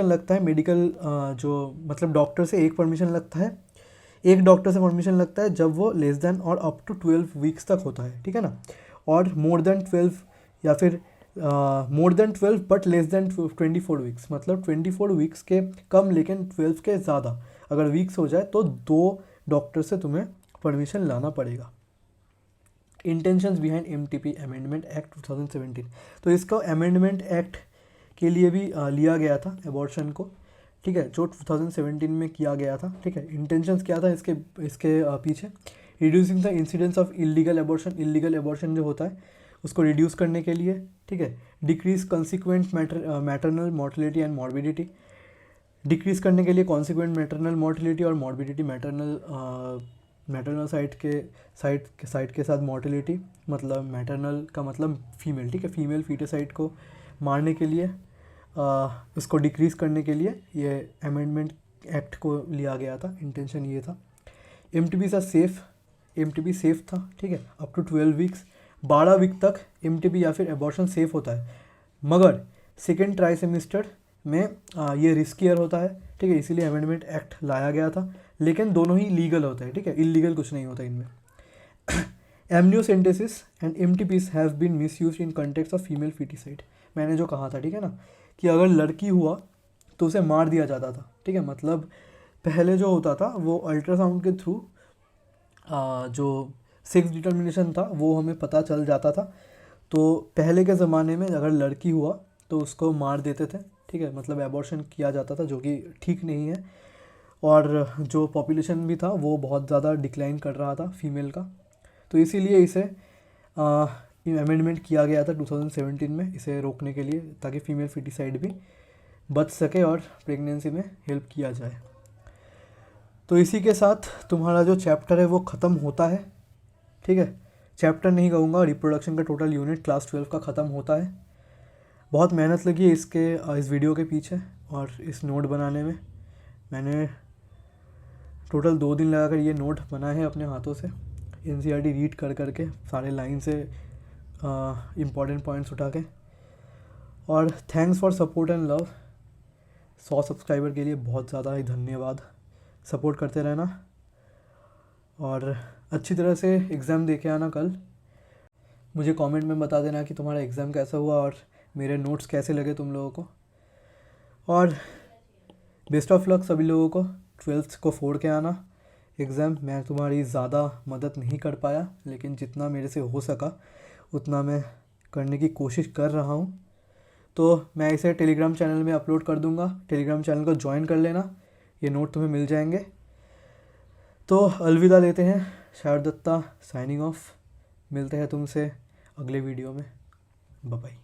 लगता है मेडिकल जो मतलब डॉक्टर से एक परमिशन लगता है, एक डॉक्टर से परमिशन लगता है जब वो लेस देन और अप टू 12 वीक्स तक होता है, ठीक है ना। और मोर देन 12 या फिर more than 12 but less than 24 weeks, मतलब 24 वीक्स के कम लेकिन 12 के ज़्यादा अगर वीक्स हो जाए तो 2 डॉक्टर से तुम्हें परमिशन लाना पड़ेगा। Intentions behind MTP amendment act 2017, तो इसका अमेंडमेंट एक्ट के लिए भी लिया गया था एबॉर्शन को, ठीक है, जो 2017 में किया गया था, ठीक है। इंटेंशंस क्या था इसके पीछे, reducing the incidence of illegal abortion जो होता है उसको रिड्यूस करने के लिए, ठीक है। Decrease consequent maternal mortality and morbidity, decrease करने के लिए कॉन्सिक्वेंट मैटरनल मोर्टेलिटी और मॉर्बिडिटी, मैटरनल साइड के साथ मोर्टेलिटी, मतलब मैटरनल का मतलब फीमेल, ठीक है, फीमेल फीटोसाइड को मारने के लिए उसको डिक्रीज़ करने के लिए ये अमेंडमेंट एक्ट को लिया गया था। इंटेंशन ये था। एमटीपी सेफ था, ठीक है, अप टू 12 वीक्स, 12 वीक तक एमटीपी या फिर एबॉर्शन सेफ होता है, मगर सेकेंड ट्राइसेमिस्टर में ये रिस्कियर होता है, ठीक है, इसीलिए अमेंडमेंट एक्ट लाया गया था। लेकिन दोनों ही लीगल होता है, ठीक है, इलीगल कुछ नहीं होता इनमें। Amniocentesis and MTPs have been misused in context of female foeticide, मैंने जो कहा था, ठीक है ना, कि अगर लड़की हुआ तो उसे मार दिया जाता था, ठीक है। मतलब पहले जो होता था वो अल्ट्रासाउंड के थ्रू जो सेक्स डिटर्मिनेशन था वो हमें पता चल जाता था। तो पहले के ज़माने में अगर लड़की हुआ तो उसको मार देते थे, ठीक है, मतलब एबॉर्शन किया जाता था, जो कि ठीक नहीं है। और जो पॉपुलेशन भी था वो बहुत ज़्यादा डिक्लाइन कर रहा था फीमेल का, तो इसीलिए इसे अमेंडमेंट किया गया था 2017 में, इसे रोकने के लिए, ताकि फीमेल फीटिसाइड भी बच सके और प्रेगनेंसी में हेल्प किया जाए। तो इसी के साथ तुम्हारा जो चैप्टर है वो ख़त्म होता है, ठीक है। चैप्टर नहीं कहूँगा, रिप्रोडक्शन का टोटल यूनिट क्लास 12 का ख़त्म होता है। बहुत मेहनत लगी है इस वीडियो के पीछे और इस नोट बनाने में। मैंने टोटल 2 दिन लगाकर ये नोट बना है अपने हाथों से, एनसीईआरटी रीड कर करके सारे लाइन से इम्पॉर्टेंट पॉइंट्स उठा के। और thanks for support and love. 100 subscriber के लिए बहुत ज़्यादा ही धन्यवाद। सपोर्ट करते रहना और अच्छी तरह से एग्ज़ाम दे के आना कल। मुझे कमेंट में बता देना कि तुम्हारा एग्ज़ाम कैसा हुआ और मेरे नोट्स कैसे लगे तुम लोगों को। और बेस्ट ऑफ लक सभी लोगों को। 12th को फोड़ के आना एग्ज़ाम। मैं तुम्हारी ज़्यादा मदद नहीं कर पाया, लेकिन जितना मेरे से हो सका उतना मैं करने की कोशिश कर रहा हूँ। तो मैं इसे टेलीग्राम चैनल में अपलोड कर दूँगा, टेलीग्राम चैनल को ज्वाइन कर लेना, ये नोट तुम्हें मिल जाएंगे। तो अलविदा लेते हैं। शायर दत्ता साइनिंग ऑफ। मिलते हैं तुमसे अगले वीडियो में। Bye bye.